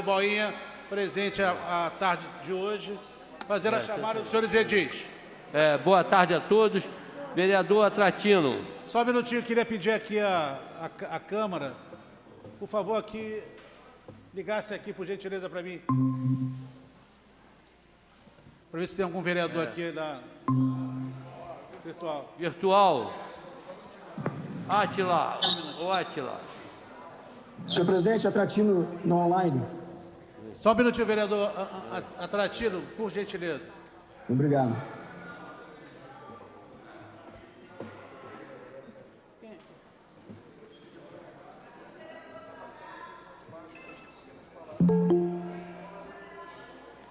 Boinha, presente à tarde de hoje, fazer a chamada dos senhores edis. Boa tarde a todos. Vereador Atratino. Só um minutinho, eu queria pedir aqui a Câmara, por favor, aqui, ligasse aqui, por gentileza, para mim. Para ver se tem algum vereador aqui da virtual. Virtual. Átila. Ô Átila. Senhor presidente, Atratino no online. Só um minutinho, vereador Atratino, por gentileza. Obrigado.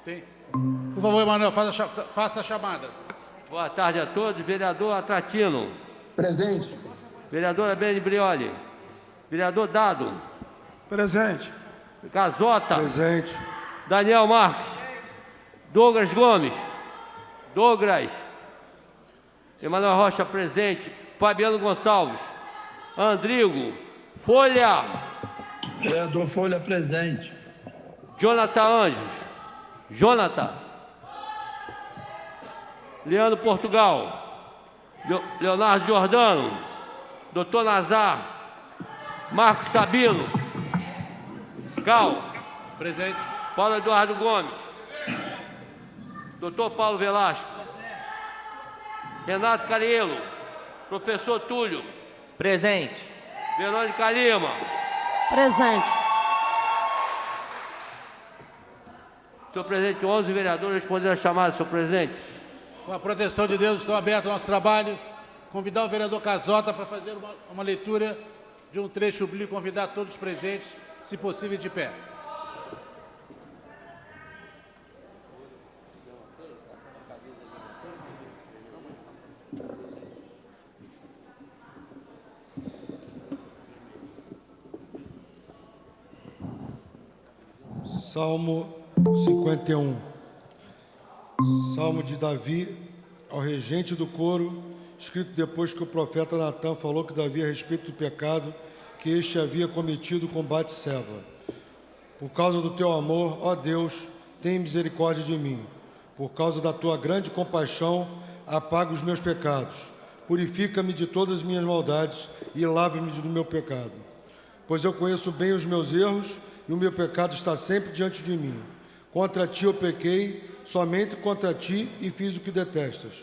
Tem. Por favor, Emanuel, faça a chamada. Boa tarde a todos. Vereador Atratino. Presente. Vereadora Beni Brioli. Vereador Dado. Presente. Casota. Presente. Daniel Marques. Douglas Gomes. Douglas. Emanuel Rocha, presente. Fabiano Gonçalves. Andrigo. Folha. Vereador Folha, presente. Jonathan Anjos. Jonathan. Leandro Portugal. Leonardo Jordano. Doutor Nazar. Marcos Sabino. Cal. Presente. Paulo Eduardo Gomes. Doutor Paulo Velasco. Renato Cariello. Professor Túlio. Presente. Verônica Lima. Presente. Senhor presidente, 11 vereadores responderam a chamada, senhor presidente. Com a proteção de Deus, estou aberto ao nosso trabalho. Convidar o vereador Casota para fazer uma leitura de um trecho bíblico, convidar todos os presentes, se possível, de pé. Salmo 51. Salmo de Davi ao regente do coro, escrito depois que o profeta Natã falou que Davi a respeito do pecado que este havia cometido com Batseba. Por causa do teu amor, ó Deus, tem misericórdia de mim. Por causa da tua grande compaixão, apaga os meus pecados. Purifica-me de todas as minhas maldades e lava-me do meu pecado. Pois eu conheço bem os meus erros e o meu pecado está sempre diante de mim. Contra ti eu pequei, somente contra ti, e fiz o que detestas.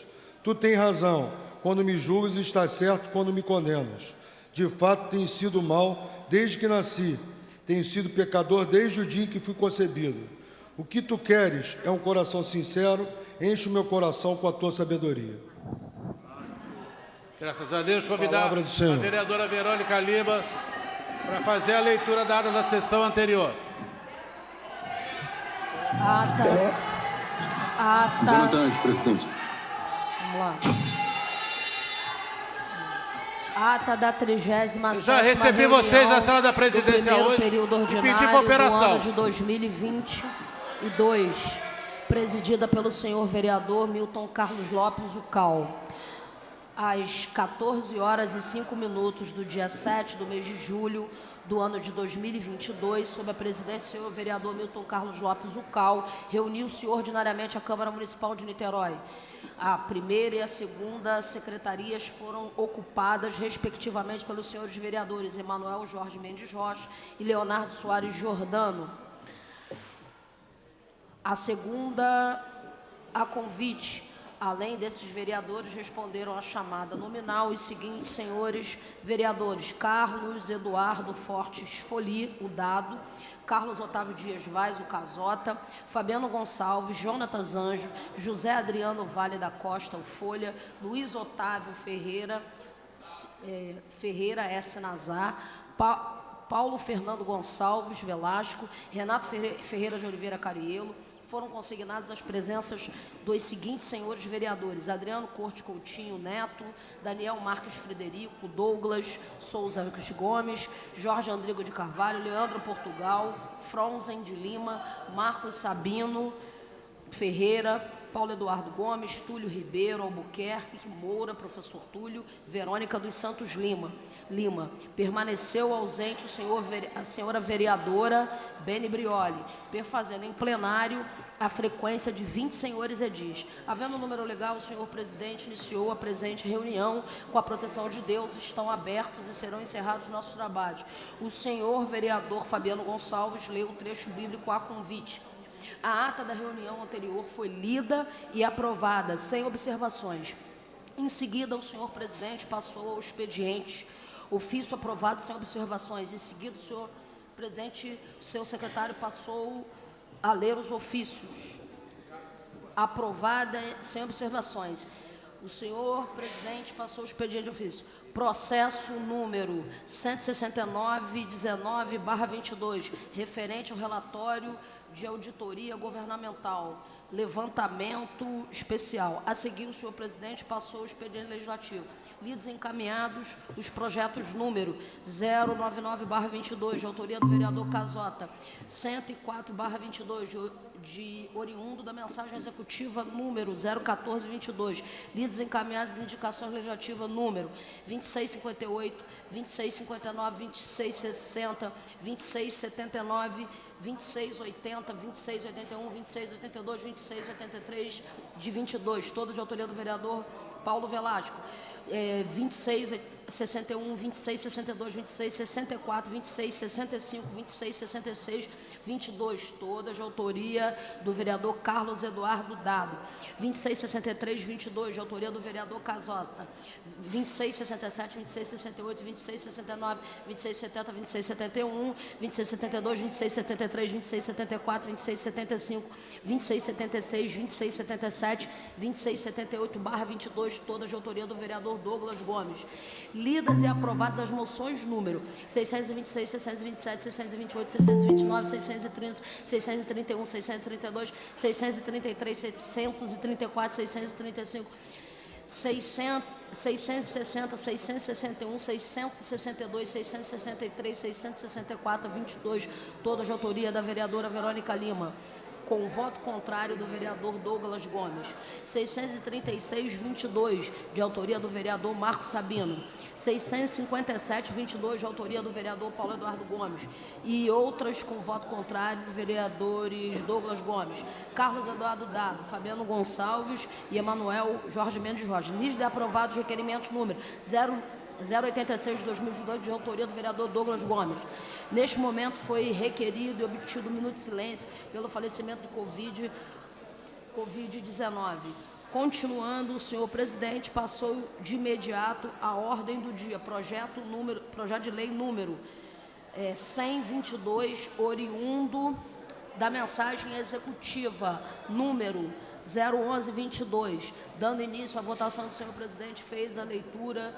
Tu tens razão quando me julgas e estás certo quando me condenas. De fato, tenho sido mal desde que nasci. Tenho sido pecador desde o dia em que fui concebido. O que tu queres é um coração sincero, enche o meu coração com a tua sabedoria. Graças a Deus, convidar Palavra do Senhor. a vereadora Verônica Lima para fazer a leitura dada da sessão anterior. Jonathan Anjos, presidente. Vamos lá. Ata da 37ª Já recebi vocês na sala da presidência do hoje período e ordinário pedi do cooperação. ano de 2022, presidida pelo senhor vereador Milton Carlos Lopes, o Cal. Às 14h05 do dia 7 do mês de julho do ano de 2022, sob a presidência do senhor vereador Milton Carlos Lopes Ucal, reuniu-se ordinariamente a Câmara Municipal de Niterói. A primeira e a segunda secretarias foram ocupadas, respectivamente, pelos senhores vereadores Emanuel Jorge Mendes Rocha e Leonardo Soares Jordano. A segunda, a convite. Além desses vereadores, responderam à chamada nominal os seguintes senhores vereadores: Carlos Eduardo Fortes Foli, o Dado, Carlos Otávio Dias Vaz, o Casota, Fabiano Gonçalves, Jonathan Anjos, José Adriano Vale da Costa, o Folha, Luiz Otávio Ferreira S. Nazar, Paulo Fernando Gonçalves Velasco, Renato Ferreira de Oliveira Cariello. Foram consignadas as presenças dos seguintes senhores vereadores: Adriano Corte Coutinho Neto, Daniel Marques Frederico, Douglas Souza Gomes, Jorge Andrigo de Carvalho, Leandro Portugal, Fronzen de Lima, Marcos Sabino Ferreira, Paulo Eduardo Gomes, Túlio Ribeiro, Albuquerque, Moura, professor Túlio, Verônica dos Santos Lima. Permaneceu ausente a senhora vereadora Beni Brioli, perfazendo em plenário a frequência de 20 senhores edis. Havendo número legal, o senhor presidente iniciou a presente reunião com a proteção de Deus, estão abertos e serão encerrados nossos trabalhos. O senhor vereador Fabiano Gonçalves leu o trecho bíblico a convite. A ata da reunião anterior foi lida e aprovada, sem observações. Em seguida, o senhor presidente passou ao expediente. Ofício aprovado sem observações. Em seguida, o senhor presidente, seu secretário, passou a ler os ofícios. Aprovada sem observações. O senhor presidente passou o expediente de ofício. Processo número 169/19/22, referente ao relatório de auditoria governamental, levantamento especial. A seguir, o senhor presidente passou o expediente legislativo. Lidos e encaminhados os projetos número 099/22, de autoria do vereador Casota, 104/22, de oriundo da mensagem executiva número 014/22, lidos e encaminhadas indicações legislativas número 2658, 2659, 2660, 2679, 2680, 2681, 2682, 2683, de 22, todos de autoria do vereador Paulo Velasco. 2661, 2662, 2664, 2665, 2666, 22, todas de autoria do vereador Carlos Eduardo Dado. 2663, 22, de autoria do vereador Casota. 2667, 2668, 2669, 2670, 2671, 2672, 2673, 2674, 2675, 2676, 2677, 2678/22, todas de autoria do vereador Douglas Gomes. Lidas e aprovadas as moções número 626, 627, 628, 629, 630, 631, 632, 633, 634, 635, 660, 661, 662, 663, 664, 22, todas de autoria da vereadora Verônica Lima, com voto contrário do vereador Douglas Gomes. 636/22, de autoria do vereador Marco Sabino. 657/22, de autoria do vereador Paulo Eduardo Gomes. E outras com voto contrário dos vereadores Douglas Gomes, Carlos Eduardo Dado, Fabiano Gonçalves e Emanuel Jorge Mendes Rocha. Lista aprovados requerimentos número 086 de 2022, de autoria do vereador Douglas Gomes. Neste momento foi requerido e obtido um minuto de silêncio pelo falecimento do Covid-19. Continuando, o senhor presidente passou de imediato a ordem do dia, projeto de lei número 100/22, oriundo da mensagem executiva número 011/22. Dando início à votação, o senhor presidente fez a leitura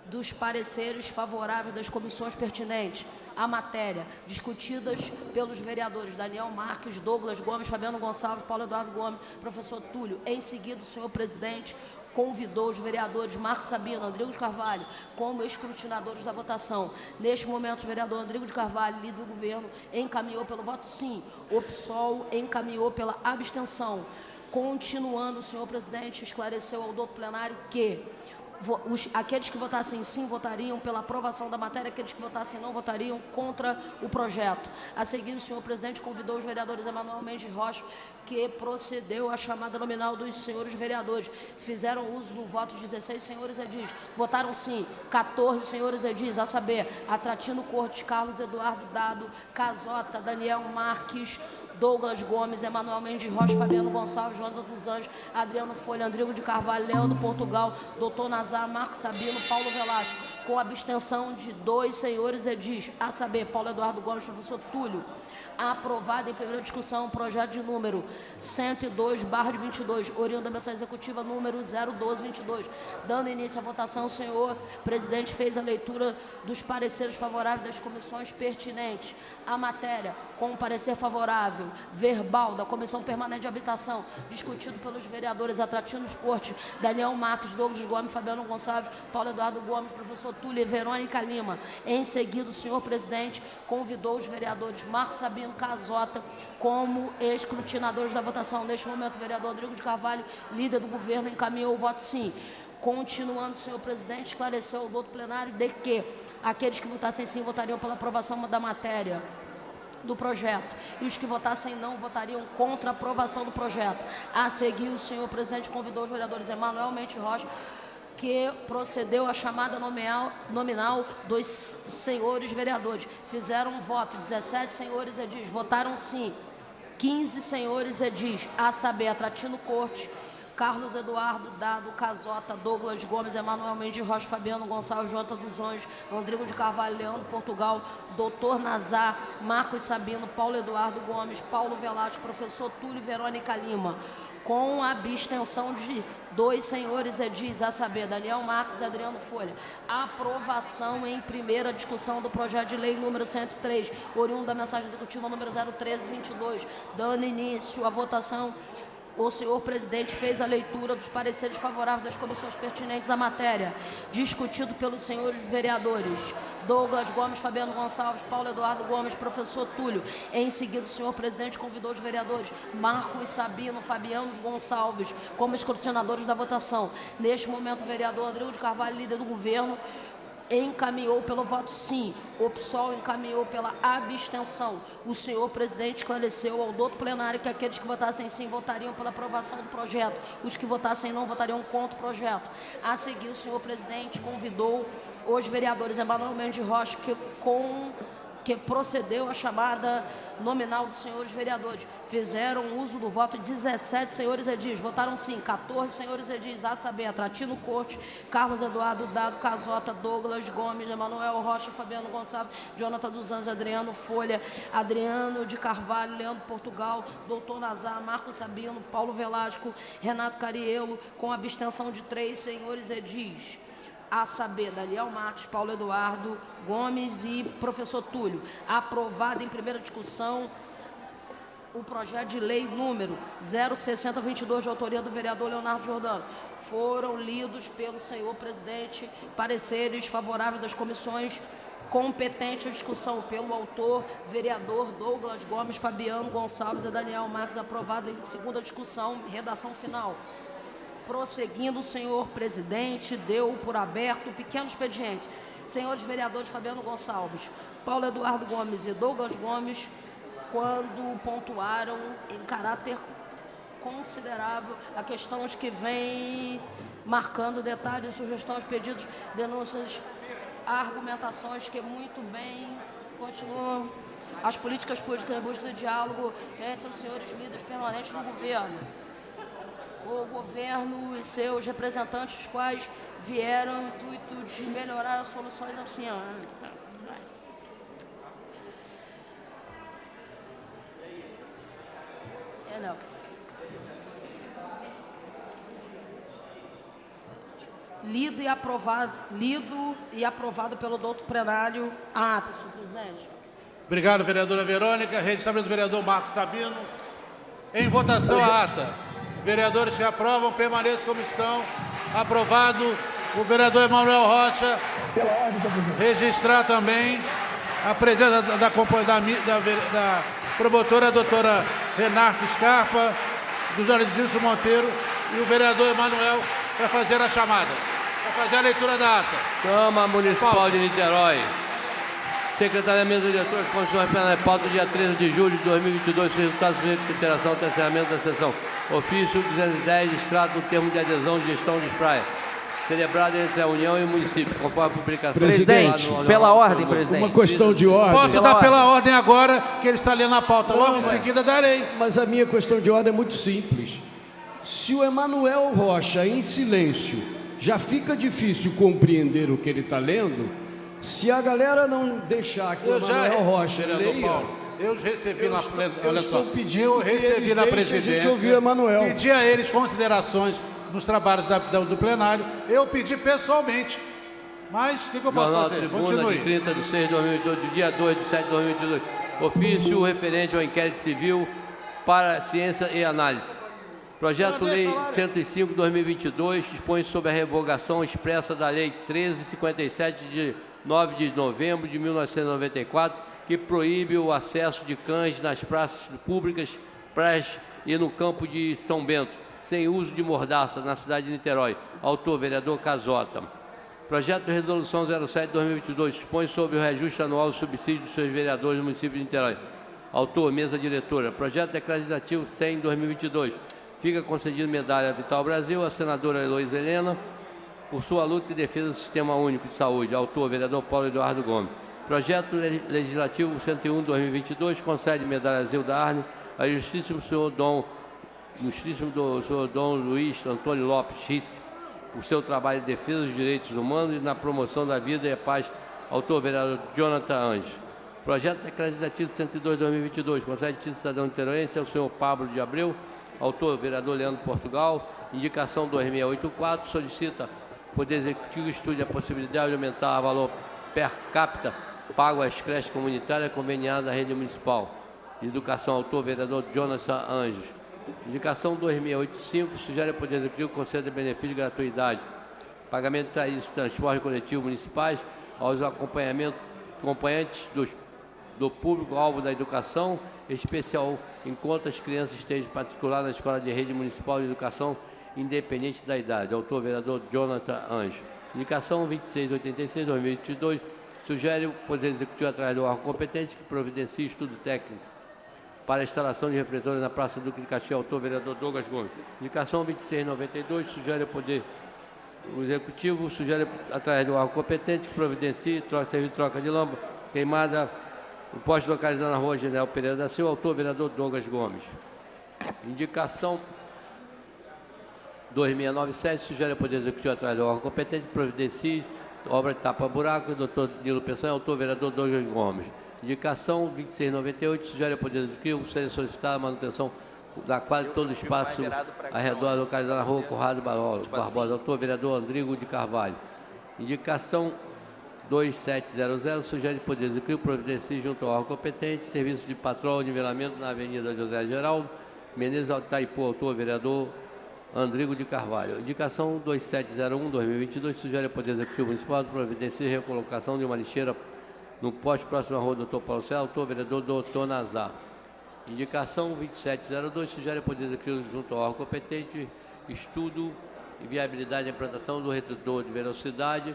dos pareceres favoráveis das comissões pertinentes à matéria, discutidas pelos vereadores Daniel Marques, Douglas Gomes, Fabiano Gonçalves, Paulo Eduardo Gomes, professor Túlio. Em seguida, o senhor presidente convidou os vereadores Marcos Sabino, Rodrigo de Carvalho, como escrutinadores da votação. Neste momento, o vereador Rodrigo de Carvalho, líder do governo, encaminhou pelo voto sim. O PSOL encaminhou pela abstenção. Continuando, o senhor presidente esclareceu ao doutor plenário que aqueles que votassem sim votariam pela aprovação da matéria, aqueles que votassem não votariam contra o projeto. A seguir, o senhor presidente convidou os vereadores Emanuel Mendes Rocha, que procedeu à chamada nominal dos senhores vereadores. Fizeram uso do voto de 16 senhores edis. Votaram sim 14 senhores edis, a saber, Atratino Cortes, Carlos Eduardo Dado, Casota, Daniel Marques, Douglas Gomes, Emanuel Mendes Rocha, Fabiano Gonçalves, Joana dos Anjos, Adriano Folha, Rodrigo de Carvalho, Leandro Portugal, Doutor Nazar, Marcos Sabino, Paulo Velasco, com abstenção de 2 senhores edis, a saber, Paulo Eduardo Gomes, professor Túlio. Aprovado em primeira discussão o projeto de número 102/22, oriundo da mensagem executiva número 012/22. Dando início à votação, o senhor presidente fez a leitura dos pareceres favoráveis das comissões pertinentes à matéria, com um parecer favorável verbal da Comissão Permanente de Habitação, discutido pelos vereadores Atratino Cortes, Daniel Marques, Douglas Gomes, Fabiano Gonçalves, Paulo Eduardo Gomes, professor Túlio e Verônica Lima. Em seguida, o senhor presidente convidou os vereadores Marcos Sabino, Fabiano Casota como escrutinadores da votação. Neste momento, o vereador Rodrigo de Carvalho, líder do governo, encaminhou o voto sim. Continuando, senhor presidente, esclareceu ao doutor plenário de que aqueles que votassem sim votariam pela aprovação da matéria do projeto e os que votassem não votariam contra a aprovação do projeto. A seguir, o senhor presidente convidou os vereadores Emanuel Mendes Rocha, que procedeu à chamada nominal dos senhores vereadores. Fizeram um voto, 17 senhores edis, votaram sim, 15 senhores edis, a saber, Atratino Cortes, Carlos Eduardo Dado Casota, Douglas Gomes, Emanuel Mendes Rocha, Fabiano Gonçalves, Jota dos Anjos, Rodrigo de Carvalho, Leandro Portugal, Doutor Nazar, Marcos Sabino, Paulo Eduardo Gomes, Paulo Velasco, Professor Túlio e Verônica Lima, com a abstenção de 2 senhores edis, a saber, Daniel Marques e Adriano Folha. Aprovação em primeira discussão do projeto de lei número 103, oriundo da mensagem executiva número 01322, dando início à votação. O senhor presidente fez a leitura dos pareceres favoráveis das comissões pertinentes à matéria, discutido pelos senhores vereadores Douglas Gomes, Fabiano Gonçalves, Paulo Eduardo Gomes, professor Túlio. Em seguida, o senhor presidente convidou os vereadores Marcos Sabino, Fabiano Gonçalves como escrutinadores da votação. Neste momento, o vereador Rodrigo de Carvalho, líder do governo, encaminhou pelo voto sim, o PSOL encaminhou pela abstenção. O senhor presidente esclareceu ao doutor plenário que aqueles que votassem sim votariam pela aprovação do projeto, os que votassem não votariam contra o projeto. A seguir, o senhor presidente convidou os vereadores Emanuel Mendes Rocha, que procedeu à chamada nominal dos senhores vereadores. Fizeram uso do voto 17 senhores edis, votaram sim, 14 senhores edis, a saber, Atratino Cortes, Carlos Eduardo Dado Casota, Douglas Gomes, Emanuel Rocha, Fabiano Gonçalves, Jonathan dos Anjos, Adriano Folha, Adriano de Carvalho, Leandro Portugal, Doutor Nazar, Marcos Sabino, Paulo Velasco, Renato Cariello, com abstenção de 3 senhores edis, a saber, Daniel Marques, Paulo Eduardo Gomes e professor Túlio. Aprovado em primeira discussão o projeto de lei número 06022, de autoria do vereador Leonardo Jordano. Foram lidos pelo senhor presidente pareceres favoráveis das comissões competentes à discussão pelo autor, vereador Douglas Gomes, Fabiano Gonçalves e Daniel Marques. Aprovado em segunda discussão, redação final. Prosseguindo, o senhor presidente deu por aberto o pequeno expediente. Senhores vereadores Fabiano Gonçalves, Paulo Eduardo Gomes e Douglas Gomes, quando pontuaram em caráter considerável a questões que vêm marcando detalhes, sugestões, pedidos, denúncias, argumentações que muito bem continuam as políticas públicas em busca de diálogo entre os senhores líderes permanentes do governo. O governo e seus representantes, os quais vieram no intuito de melhorar as soluções assim, ó. Não. Lido e aprovado pelo doutor plenário. Senhor presidente. Obrigado, vereadora Verônica. Registramento do vereador Marcos Sabino. Em votação, a ata. Vereadores que aprovam, permaneçam como estão. Aprovado. O vereador Emanuel Rocha. Pela ordem, senhor presidente. Registrar também a presença da promotora, a doutora Renata Scarpa, do jornalista Gilson Monteiro e o vereador Emanuel para fazer a chamada, para fazer a leitura da ata. Câmara Municipal de Niterói. Secretaria Mesa Diretora, Constituições Penais, pauta dia 13 de julho de 2022, resultados sujeitos de interação até encerramento da sessão. Ofício 210, extrato do termo de adesão de gestão de praia, celebrado entre a União e o município, conforme a publicação. Presidente, pela ordem, presidente. Uma questão de ordem. Posso dar pela ordem agora, que ele está lendo a pauta. Logo em seguida darei. Mas a minha questão de ordem é muito simples. Se o Emanuel Rocha, em silêncio, já fica difícil compreender o que ele está lendo, se a galera não deixar que o Emanuel Rocha leia... Paulo, eu recebi na presidência, pedi a eles considerações nos trabalhos do plenário. Eu pedi pessoalmente. Mas o que eu posso fazer? Tribuna Continue. de 30 de 6 de 2022, de dia 2 de 7 de 2022. Ofício referente ao inquérito civil para ciência e análise. Projeto Lei 105 de 2022 dispõe sobre a revogação expressa da Lei 1357 de 9 de novembro de 1994, que proíbe o acesso de cães nas praças públicas, praias e no campo de São Bento, sem uso de mordaça, na cidade de Niterói. Autor, vereador Casota. Projeto de resolução 07/2022 dispõe sobre o reajuste anual do subsídio dos seus vereadores do município de Niterói. Autor, mesa diretora. Projeto legislativo 100/2022. Fica concedido medalha Vital Brasil à senadora Heloísa Helena por sua luta em defesa do Sistema Único de Saúde. Autor, vereador Paulo Eduardo Gomes. Projeto legislativo 101/2022 concede medalha Zilda Arne ao Justíssimo Senhor Dom Luiz Antônio Lopes Risse por seu trabalho em defesa dos direitos humanos e na promoção da vida e a paz. Autor, vereador Jonathan Anjos. Projeto legislativo 102/2022 concede título cidadão niteroense ao senhor Pablo de Abreu. Autor, vereador Leandro Portugal. Indicação 2684 solicita o Poder Executivo estude a possibilidade de aumentar o valor per capita pago às creches comunitárias conveniadas da rede municipal de educação. Autor, vereador Jonathan Anjos. Indicação 2685 sugere ao Poder Executivo conceder benefício de gratuidade, pagamento de tarifas de transporte coletivo municipais aos acompanhantes do público-alvo da educação, especial enquanto as crianças estejam particular na escola de rede municipal de educação, independente da idade. Autor, vereador Jonathan Anjos. Indicação 2686/2022 sugere o Poder Executivo, através do órgão competente, que providencie estudo técnico para a instalação de refletores na Praça Duque de Caxias. Autor, vereador Douglas Gomes. Indicação 2692 sugere o Poder Executivo, sugere, através do órgão competente, que providencie serviço de troca de lâmpada queimada, o poste localizado na rua General Pereira da Silva. Autor, vereador Douglas Gomes. Indicação 2697 sugere ao Poder Executivo, através do órgão competente, que providencie obra de tapa-buraco, doutor Nilo Peçanha. Autor, vereador Douglas Gomes. Indicação 2698 sugere ao Poder Executivo ser solicitada a manutenção da quadra de todo o espaço ao redor localizado na rua Corrado Barbosa. Autor, vereador Andrigo de Carvalho. Indicação 2700 sugere ao Poder Executivo providencie junto ao órgão competente serviço de patrol nivelamento na Avenida José Geraldo Menezes Itaipu. Autor, vereador Andrigo de Carvalho. Indicação 2701/2022 sugere ao Poder Executivo Municipal providencie recolocação de uma lixeira no poste próximo à rua Dr. Paulo César. Autor, vereador Dr. Nazar. Indicação 2702 sugere ao Poder Executivo junto ao órgão competente estudo e viabilidade da implantação do redutor de velocidade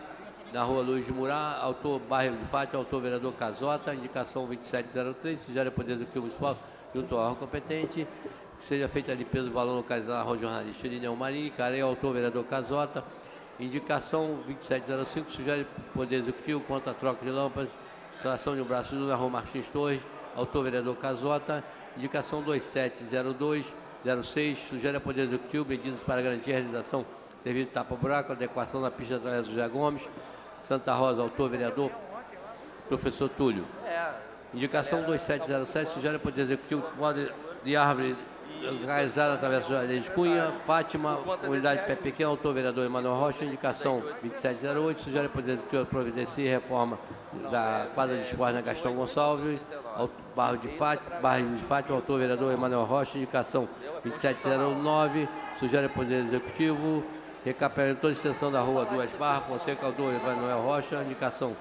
na rua Luiz de Murá. Autor, bairro de Fátima. Autor, vereador Casota. Indicação 2703 sugere ao Poder Executivo Municipal junto ao órgão competente que seja feita a limpeza do valor localizado na rua jornalista Irineu Marinho, Careia. Autor, vereador Casota. Indicação 2705 sugere ao Poder Executivo quanto à troca de lâmpadas, instalação de um braço na rua Martins Torres. Autor, vereador Casota. Indicação 270206 sugere ao Poder Executivo medidas para garantir a realização de serviço de tapa-buraco, adequação da pista através do José Gomes, Santa Rosa. Autor, vereador professor Túlio. Indicação 2707 sugere ao Poder Executivo modo de árvore realizada através da Lei de Cunha, Fátima, unidade pé pequeno. Autor, vereador Emanuel Rocha. Indicação 2708 sugere ao Poder Executivo providencie reforma da quadra de esporte na Gastão Gonçalves, bairro de Fátima. Autor, vereador Emanuel Rocha. Indicação 2709 sugere ao Poder Executivo recapeamento toda a extensão da rua Duas Barras, Fonseca. Autor, Emanuel Rocha. Indicação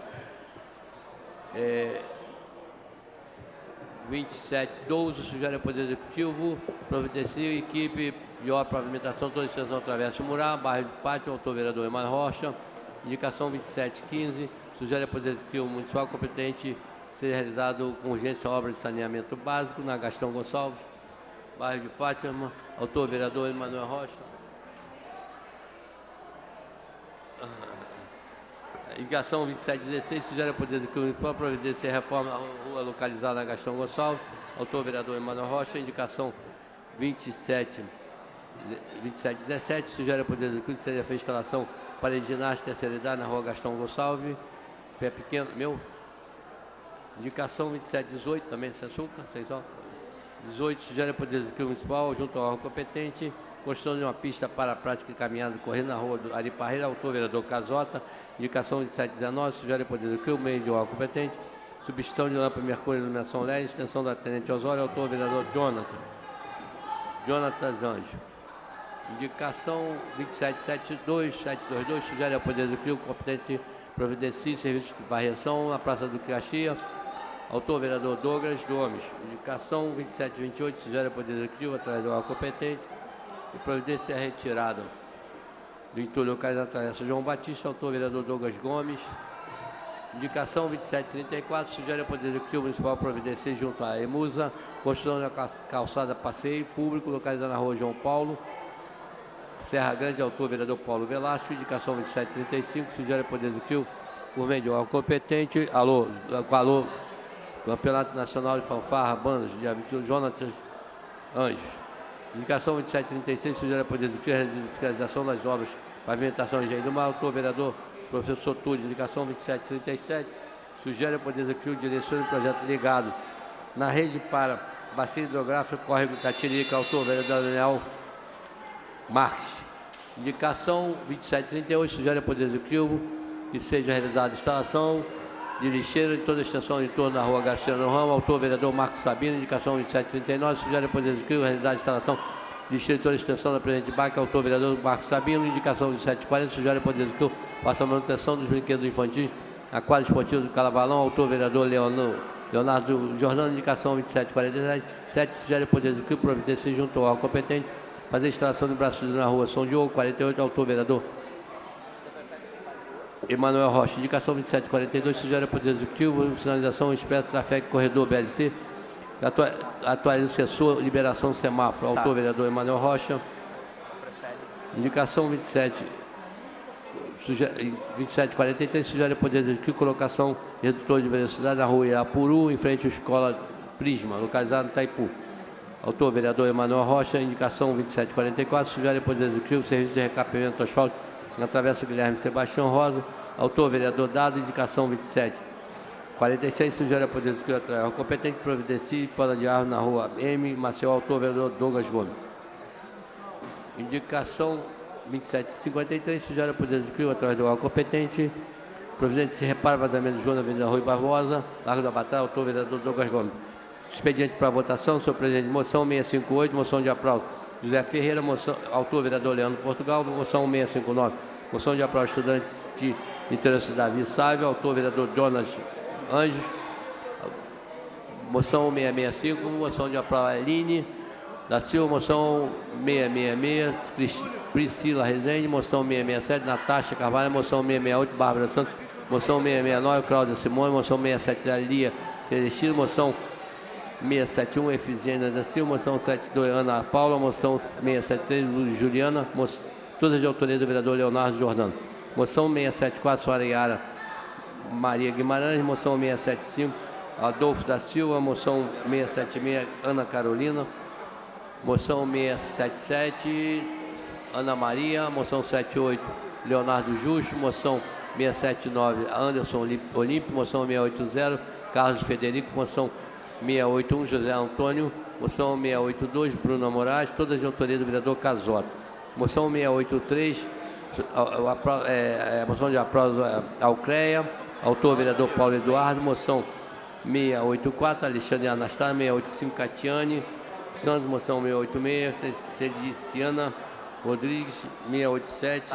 2712 sugere ao Poder Executivo providencie equipe de obra para pavimentação toda a extensão Travessa Murá, bairro de Pátio. Autor, vereador Emanuel Rocha. Indicação 2715 sugere ao Poder Executivo Municipal competente ser realizado com urgência a obra de saneamento básico na Gastão Gonçalves, bairro de Fátima. Autor, vereador Emanuel Rocha. Indicação 2716 sugere ao Poder Executivo Municipal providenciar reforma na rua localizada na Gastão Gonçalves. Autor, vereador Emanuel Rocha. Indicação 2717 sugere ao Poder Executivo seja feita instalação parede de ginástica terceira idade na rua Gastão Gonçalves, pé pequeno, meu. Indicação 2718 também sem açúcar, 18 sugere ao Poder Executivo Municipal junto ao órgão competente construção de uma pista para a prática de caminhada correndo na rua do Ari Parreira. Autor, vereador Casota. Indicação 2719 sugere ao Poder Executivo meio de órgão competente substituição de lâmpada Mercúrio e iluminação LED, extensão da Tenente Osório. Autor, vereador Jonathan Zanjo. Indicação 27722 sugere ao Poder Executivo competente providencie serviço de varreção na Praça do Caxias, Autor, vereador Douglas Gomes. Indicação 2728, sugere ao Poder Executivo, através do órgão competente, e providência é retirada do entulho localizado na Travessa João Batista. Autor, vereador Douglas Gomes. Indicação 2734, sugere ao Poder Executivo Municipal providenciar junto à EMUSA, construção da calçada passeio público localizada na rua João Paulo, Serra Grande. Autor, vereador Paulo Velasco. Indicação 2735, sugere ao Poder Executivo, por meio de órgão competente, alô, Campeonato Nacional de Fanfarra, Bandas, dia 21, Jonatas Anjos. Indicação 2736, sugere ao Poder Executivo a fiscalização das obras, pavimentação e engenho do mar. Autor, vereador Professor Túlio. Indicação 2737, sugere ao Poder Executivo direção de projeto ligado na rede para bacia hidrográfico Córrego Catirica. Autor, vereador Daniel Marques. Indicação 2738, sugere ao Poder Executivo que seja realizada instalação de lixeira em toda a extensão em torno da rua Garciano Ramos. Autor, vereador Marcos Sabino. Indicação 2739, sugere ao Poder Executivo realizar a instalação de lixeira em toda a extensão da Presidente Baque. Autor, vereador Marcos Sabino. Indicação 2740, sugere ao Poder Executivo para a manutenção dos brinquedos infantis a quadra esportiva do Calavalão. Autor, vereador Leonardo Jordano. Indicação 2747, sugere ao Poder Executivo providenciar junto ao órgão competente fazer a instalação de braços na rua São Diogo. 48, autor, vereador Emanuel Rocha. Indicação 2742, sugere ao Poder Executivo sinalização expresso trafego corredor BLC, atualiza o sensor, liberação do semáforo. Autor, vereador Emanuel Rocha. Indicação 2743, sugere ao Poder Executivo colocação de redutor de velocidade na rua Irapuru, em frente à escola Prisma, localizada no Itaipu. Autor, vereador Emanuel Rocha. Indicação 2744, sugere ao Poder Executivo serviço de recapeamento asfalto na Travessa Guilherme Sebastião Rosa. Autor, vereador Dado. Indicação 2746, sugere ao Poder Executivo através do competente providencie poda de árvore na rua M. Maceió. Autor, vereador Douglas Gomes. Indicação 2753, sugere ao Poder Executivo através do órgão competente providencie reparo vazamento de João na Avenida Rui Barbosa, Largo da Batalha. Autor, vereador Douglas Gomes. Expediente para votação, senhor presidente. Moção 658, moção de aplauso José Ferreira. Moção, autor, vereador Leandro Portugal. Moção 659, moção de aplauso estudante de interesse Davi Sávio. Autor, vereador Jonas Anjos. Moção 665, moção de aplauso Aline da Silva. Moção 666, Priscila Rezende. Moção 667, Natasha Carvalho. Moção 668, Bárbara Santos. Moção 669, Cláudia Simone. Moção 670, Lia Celestino. Moção 671, Efigênia da Silva. Moção 72, Ana Paula. Moção 673, Juliana. Todas de autoria do vereador Leonardo Jordano. Moção 674, Soaraiara Maria Guimarães. Moção 675, Adolfo da Silva. Moção 676, Ana Carolina. Moção 677, Ana Maria. Moção 78, Leonardo Justo. Moção 679, Anderson Olímpio. Moção 680, Carlos Federico. Moção 681, José Antônio. Moção 682, Bruna Moraes. Todas de autoria do vereador Casota. Moção 683, moção de aplauso Alcleia. Autor, vereador Paulo Eduardo. Moção 684, Alexandre Anastácio. 685, Catiane Santos. Moção 686, Celiciana Rodrigues. 687,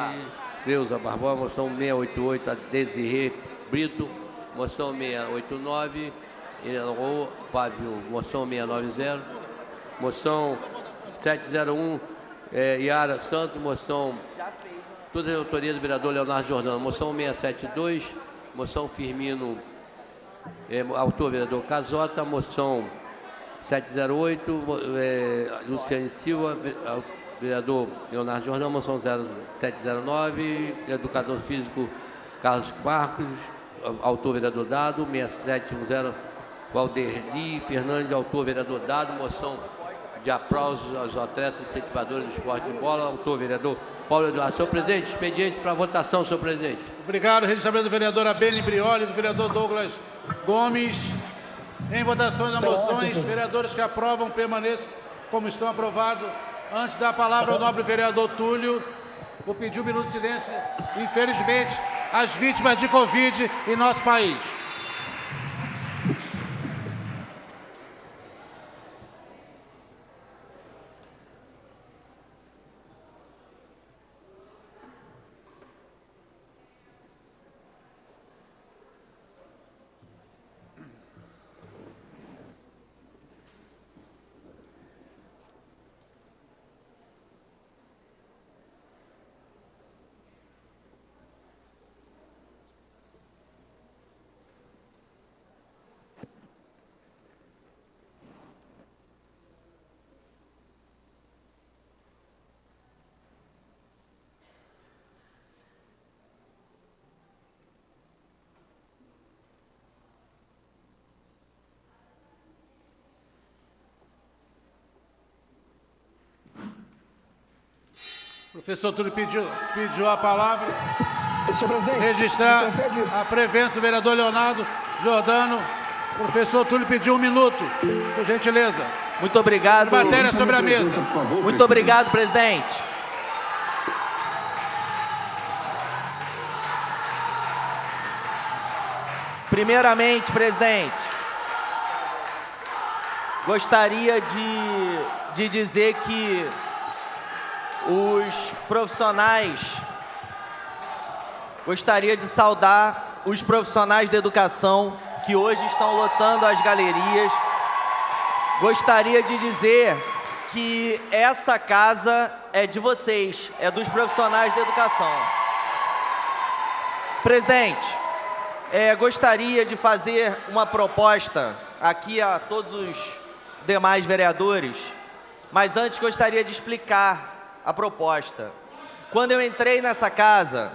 Creuza Barbosa. Moção 688, Desirê Brito. Moção 689, Elô Pávio. Moção 690, moção 701, Yara Santos. Moção, toda a autoria do vereador Leonardo Jordano. Moção 672, moção Firmino, autor vereador Casota. Moção 708, Luciane Silva, vereador Leonardo Jordano. Moção 709, educador físico Carlos Marcos, autor vereador Dado. 6710, Valderli Fernandes, autor vereador Dado. Moção de aplausos aos atletas incentivadores do esporte de bola. Autor, vereador Paulo Eduardo. Senhor presidente, expediente para votação, senhor presidente. Obrigado. Registramento do vereador Abelino Brioli, do vereador Douglas Gomes. Em votações das moções, vereadores que aprovam permaneçam como estão aprovados. Antes da palavra ao nobre vereador Túlio, vou pedir um minuto de silêncio, infelizmente, às vítimas de Covid em nosso país. Professor Túlio pediu a palavra. Senhor presidente, Registrar me concede- a presença do vereador Leonardo Giordano. Professor Túlio pediu 1 minuto, por gentileza. Muito obrigado. Matéria sobre a mesa. Muito obrigado, presidente. Primeiramente, presidente, gostaria de dizer que os profissionais, gostaria de saudar os profissionais da educação que hoje estão lotando as galerias. Gostaria de dizer que essa casa é de vocês, é dos profissionais da educação. Presidente, gostaria de fazer uma proposta aqui a todos os demais vereadores, mas antes gostaria de explicar a proposta. Quando eu entrei nessa casa,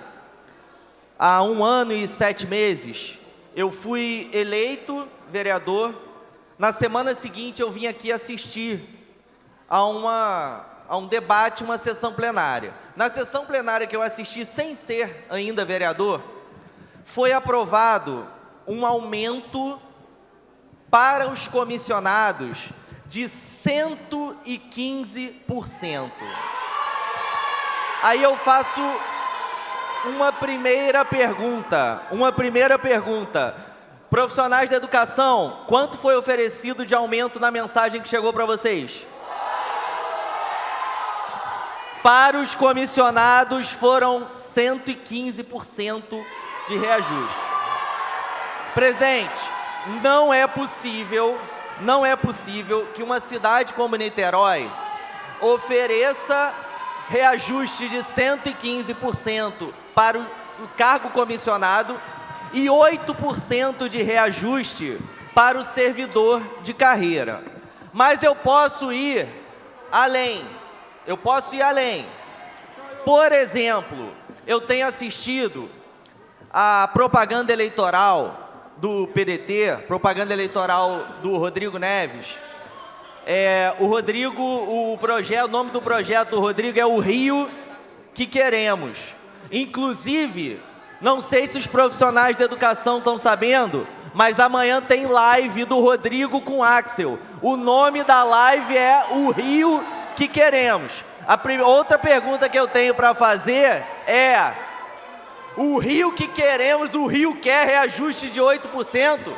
há 1 ano e 7 meses, eu fui eleito vereador. Na semana seguinte, eu vim aqui assistir a um debate, uma sessão plenária. Na sessão plenária que eu assisti, sem ser ainda vereador, foi aprovado um aumento para os comissionados de 115%. Aí eu faço uma primeira pergunta. Profissionais da educação, quanto foi oferecido de aumento na mensagem que chegou para vocês? Para os comissionados foram 115% de reajuste. Presidente, não é possível que uma cidade como Niterói ofereça reajuste de 115% para o cargo comissionado e 8% de reajuste para o servidor de carreira. Mas eu posso ir além. Por exemplo, eu tenho assistido a propaganda eleitoral do PDT, propaganda eleitoral do Rodrigo Neves. O nome do projeto do Rodrigo é O Rio que Queremos. Inclusive, não sei se os profissionais da educação estão sabendo, mas amanhã tem live do Rodrigo com Axel. O nome da live é O Rio que Queremos. Outra pergunta que eu tenho para fazer é: o Rio que queremos, o Rio quer reajuste de 8%?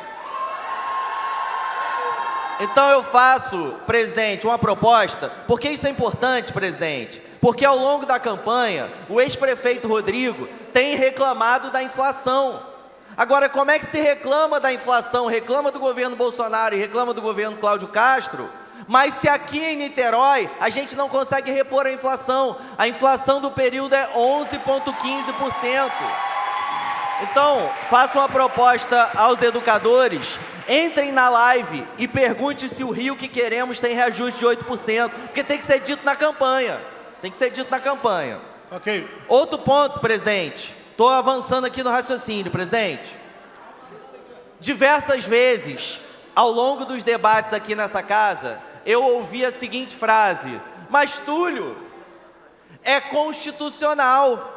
Então eu faço, presidente, uma proposta. Por que isso é importante, presidente? Porque ao longo da campanha, o ex-prefeito Rodrigo tem reclamado da inflação. Agora, como é que se reclama da inflação? Reclama do governo Bolsonaro e reclama do governo Cláudio Castro, mas se aqui em Niterói a gente não consegue repor a inflação do período é 11,15%. Então, faço uma proposta aos educadores: entrem na live e pergunte se o Rio que Queremos tem reajuste de 8%, porque tem que ser dito na campanha. Ok. Outro ponto, presidente. Estou avançando aqui no raciocínio, presidente. Diversas vezes, ao longo dos debates aqui nessa casa, eu ouvi a seguinte frase: mas Túlio, é constitucional.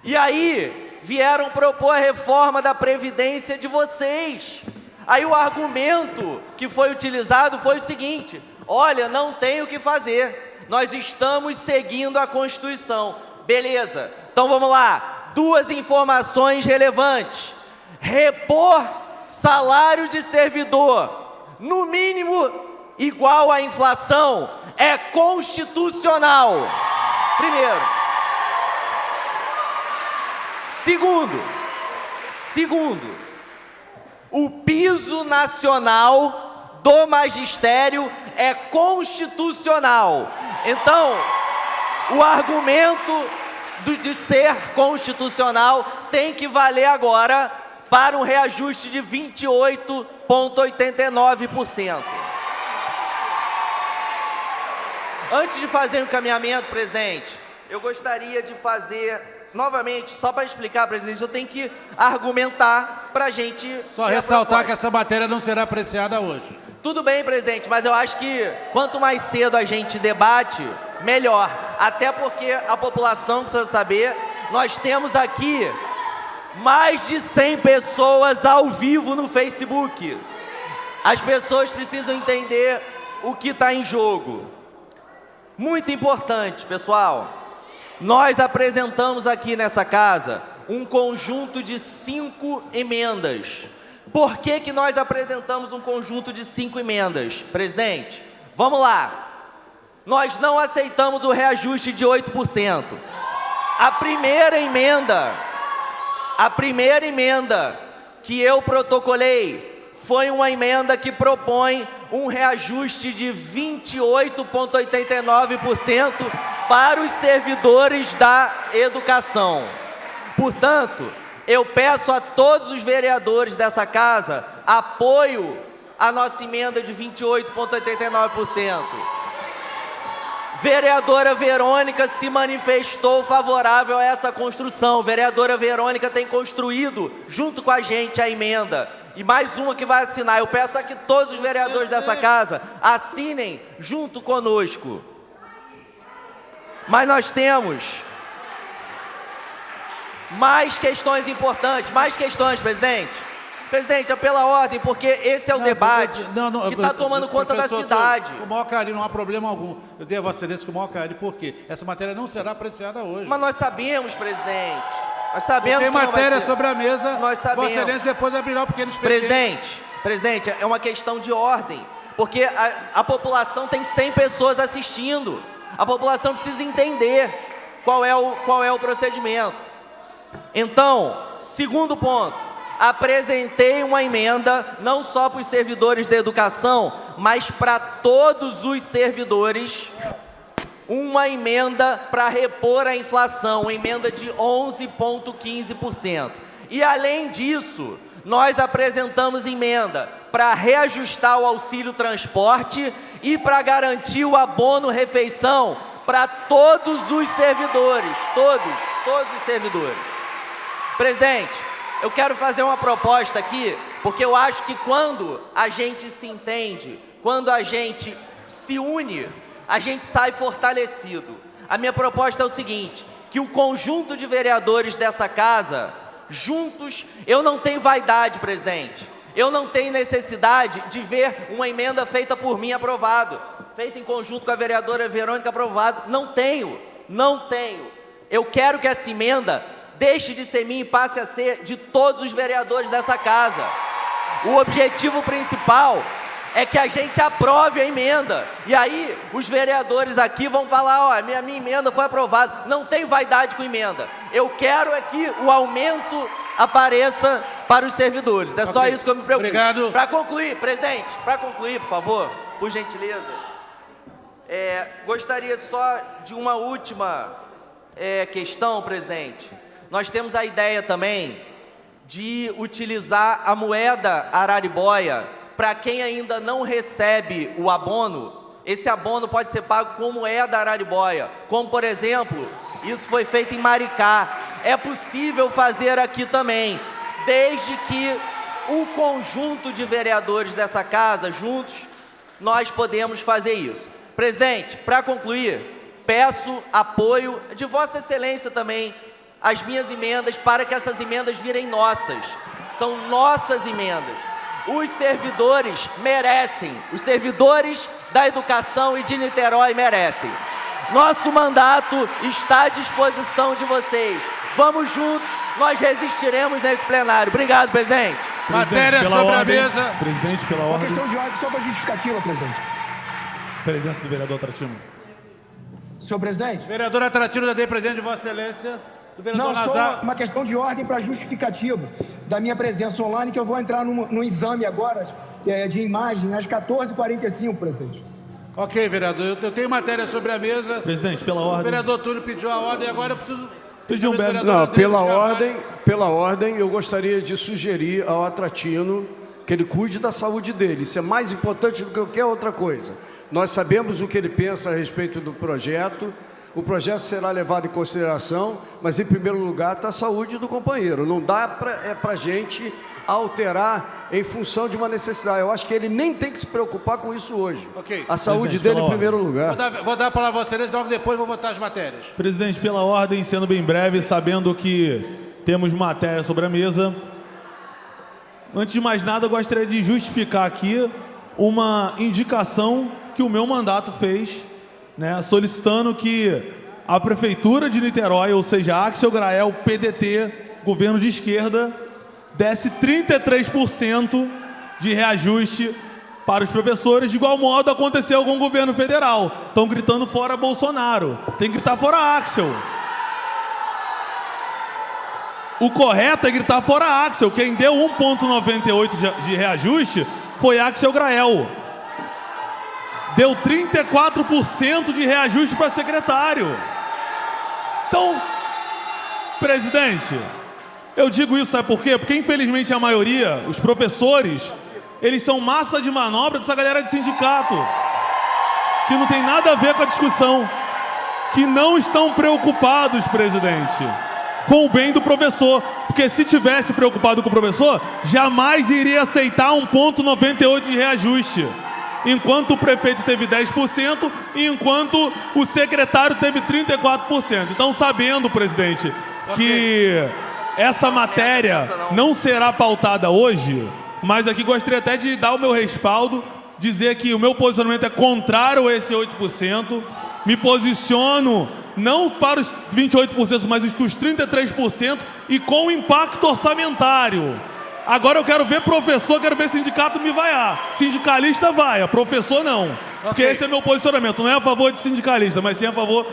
E aí, vieram propor a reforma da Previdência de vocês. Aí o argumento que foi utilizado foi o seguinte: olha, não tem o que fazer, nós estamos seguindo a Constituição. Beleza, então vamos lá. 2 informações relevantes: repor salário de servidor no mínimo igual à inflação é constitucional. Primeiro. Segundo, o piso nacional do magistério é constitucional. Então, o argumento de ser constitucional tem que valer agora para um reajuste de 28,89%. Antes de fazer o encaminhamento, presidente, eu gostaria de fazer, novamente, só para explicar, presidente, eu tenho que argumentar para a gente... Só ressaltar que essa matéria não será apreciada hoje. Tudo bem, presidente, mas eu acho que quanto mais cedo a gente debate, melhor. Até porque a população precisa saber, nós temos aqui mais de 100 pessoas ao vivo no Facebook. As pessoas precisam entender o que está em jogo. Muito importante, pessoal. Nós apresentamos aqui nessa casa um conjunto de 5 emendas. Por que que nós apresentamos um conjunto de 5 emendas, presidente? Vamos lá. Nós não aceitamos o reajuste de 8%. A primeira emenda que eu protocolei foi uma emenda que propõe um reajuste de 28,89% para os servidores da educação. Portanto, eu peço a todos os vereadores dessa casa apoio à nossa emenda de 28,89%. Vereadora Verônica se manifestou favorável a essa construção. Vereadora Verônica tem construído junto com a gente a emenda. E mais uma que vai assinar. Eu peço a que todos os vereadores dessa casa assinem junto conosco. Mas nós temos mais questões importantes. Mais questões, presidente. Presidente, é pela ordem, porque esse é o debate que está tomando conta da cidade. Com o maior carinho, não há problema algum. Eu dei a Vossa Excelência com o maior carinho, porque essa matéria não será apreciada hoje. Mas nós sabemos, presidente. Nós sabemos tem que não matéria vai ser. sobre a mesa. Nós sabemos. Vossa Excelência depois abrirá o pequeno expediente. Presidente, é uma questão de ordem. Porque a população tem 100 pessoas assistindo. A população precisa entender qual é o procedimento. Então, segundo ponto. Apresentei uma emenda, não só para os servidores da educação, mas para todos os servidores, uma emenda para repor a inflação, uma emenda de 11,15%. E além disso, nós apresentamos emenda para reajustar o auxílio transporte e para garantir o abono refeição para todos os servidores, todos os servidores. Presidente, eu quero fazer uma proposta aqui, porque eu acho que quando a gente se entende, quando a gente se une, a gente sai fortalecido. A minha proposta é o seguinte, que o conjunto de vereadores dessa casa, juntos, eu não tenho vaidade, presidente, eu não tenho necessidade de ver uma emenda feita por mim aprovado, feita em conjunto com a vereadora Verônica aprovado, não tenho. Eu quero que essa emenda deixe de ser minha e passe a ser de todos os vereadores dessa casa. O objetivo principal é que a gente aprove a emenda. E aí, os vereadores aqui vão falar, ó, minha emenda foi aprovada. Não tem vaidade com emenda. Eu quero é que o aumento apareça para os servidores. É só isso que eu me preocupo. Obrigado. Para concluir, presidente, por favor, por gentileza, gostaria só de uma última questão, presidente. Nós temos a ideia também de utilizar a moeda araribóia para quem ainda não recebe o abono. Esse abono pode ser pago com moeda araribóia, como por exemplo, isso foi feito em Maricá. É possível fazer aqui também, desde que o conjunto de vereadores dessa casa, juntos, nós podemos fazer isso. Presidente, para concluir, peço apoio de Vossa Excelência também, as minhas emendas, para que essas emendas virem nossas. São nossas emendas. Os servidores merecem. Os servidores da educação e de Niterói merecem. Nosso mandato está à disposição de vocês. Vamos juntos, nós resistiremos nesse plenário. Obrigado, presidente. Matéria sobre a mesa. Presidente, pela Uma ordem. questão de ordem só para justificativa, presidente. Presença do vereador Tratino. Senhor presidente? Vereador Atratino, já dei presente de Vossa Excelência. Do vereador Não, Nazar. só uma questão de ordem para justificativa da minha presença online, que eu vou entrar no exame agora de imagem às 14h45, presidente. Ok, vereador. Eu tenho matéria sobre a mesa. Presidente, pela O ordem. vereador Túlio pediu a ordem, agora eu preciso... Pediu um belo. Não, pela ordem, eu gostaria de sugerir ao Atratino que ele cuide da saúde dele. Isso é mais importante do que qualquer outra coisa. Nós sabemos o que ele pensa a respeito do projeto. o projeto será levado em consideração, mas em primeiro lugar está a saúde do companheiro. Não dá para a gente alterar em função de uma necessidade. Eu acho que ele nem tem que se preocupar com isso hoje. Ok. A saúde dele em primeiro lugar. Vou dar a palavra a vocês, logo depois vou votar as matérias. Presidente, pela ordem, sendo bem breve, sabendo que temos matéria sobre a mesa. Antes de mais nada, eu gostaria de justificar aqui uma indicação que o meu mandato fez, né, solicitando que a Prefeitura de Niterói, ou seja, Axel Grael, PDT, governo de esquerda, desse 33% de reajuste para os professores, de igual modo aconteceu com o governo federal. Estão gritando fora Bolsonaro, tem que gritar fora Axel. O correto é gritar fora Axel. Quem deu 1,98 de reajuste foi Axel Grael. Deu 34% de reajuste para secretário. Então, presidente, eu digo isso, sabe por quê? Porque infelizmente a maioria, os professores, eles são massa de manobra dessa galera de sindicato, que não tem nada a ver com a discussão, que não estão preocupados, presidente, com o bem do professor, porque se tivesse preocupado com o professor, jamais iria aceitar 1,98 de reajuste, enquanto o prefeito teve 10% e enquanto o secretário teve 34%. Então, sabendo, presidente, que essa matéria não será pautada hoje, mas aqui gostaria até de dar o meu respaldo, dizer que o meu posicionamento é contrário a esse 8%, me posiciono não para os 28%, mas os 33% e com impacto orçamentário. Agora eu quero ver professor, quero ver sindicato me vaiar. Sindicalista vaia, professor não. Porque esse é meu posicionamento. Não é a favor de sindicalista, mas sim a favor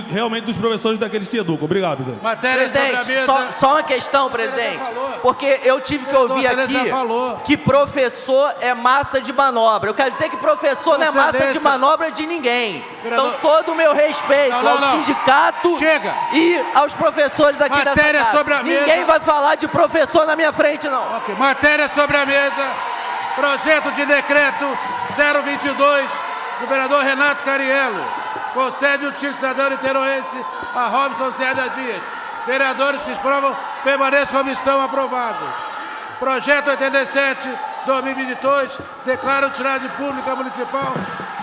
realmente dos professores daqueles que educam. Obrigado, presidente. Matéria sobre a mesa. Só uma questão, presidente. Porque eu tive que ouvir aqui que professor é massa de manobra. Eu quero dizer que professor não é massa de manobra de ninguém. Então todo o meu respeito ao sindicato e aos professores aqui dessa casa. Sobre a mesa. Ninguém vai falar de professor na minha frente, não. Matéria sobre a mesa. Projeto de decreto 022, governador Renato Cariello, concede o título cidadão niteroense a Robson Célia Dias. Vereadores que exprovam, permaneçam como estão, aprovado. Projeto 87, 2022, declara utilidade pública municipal,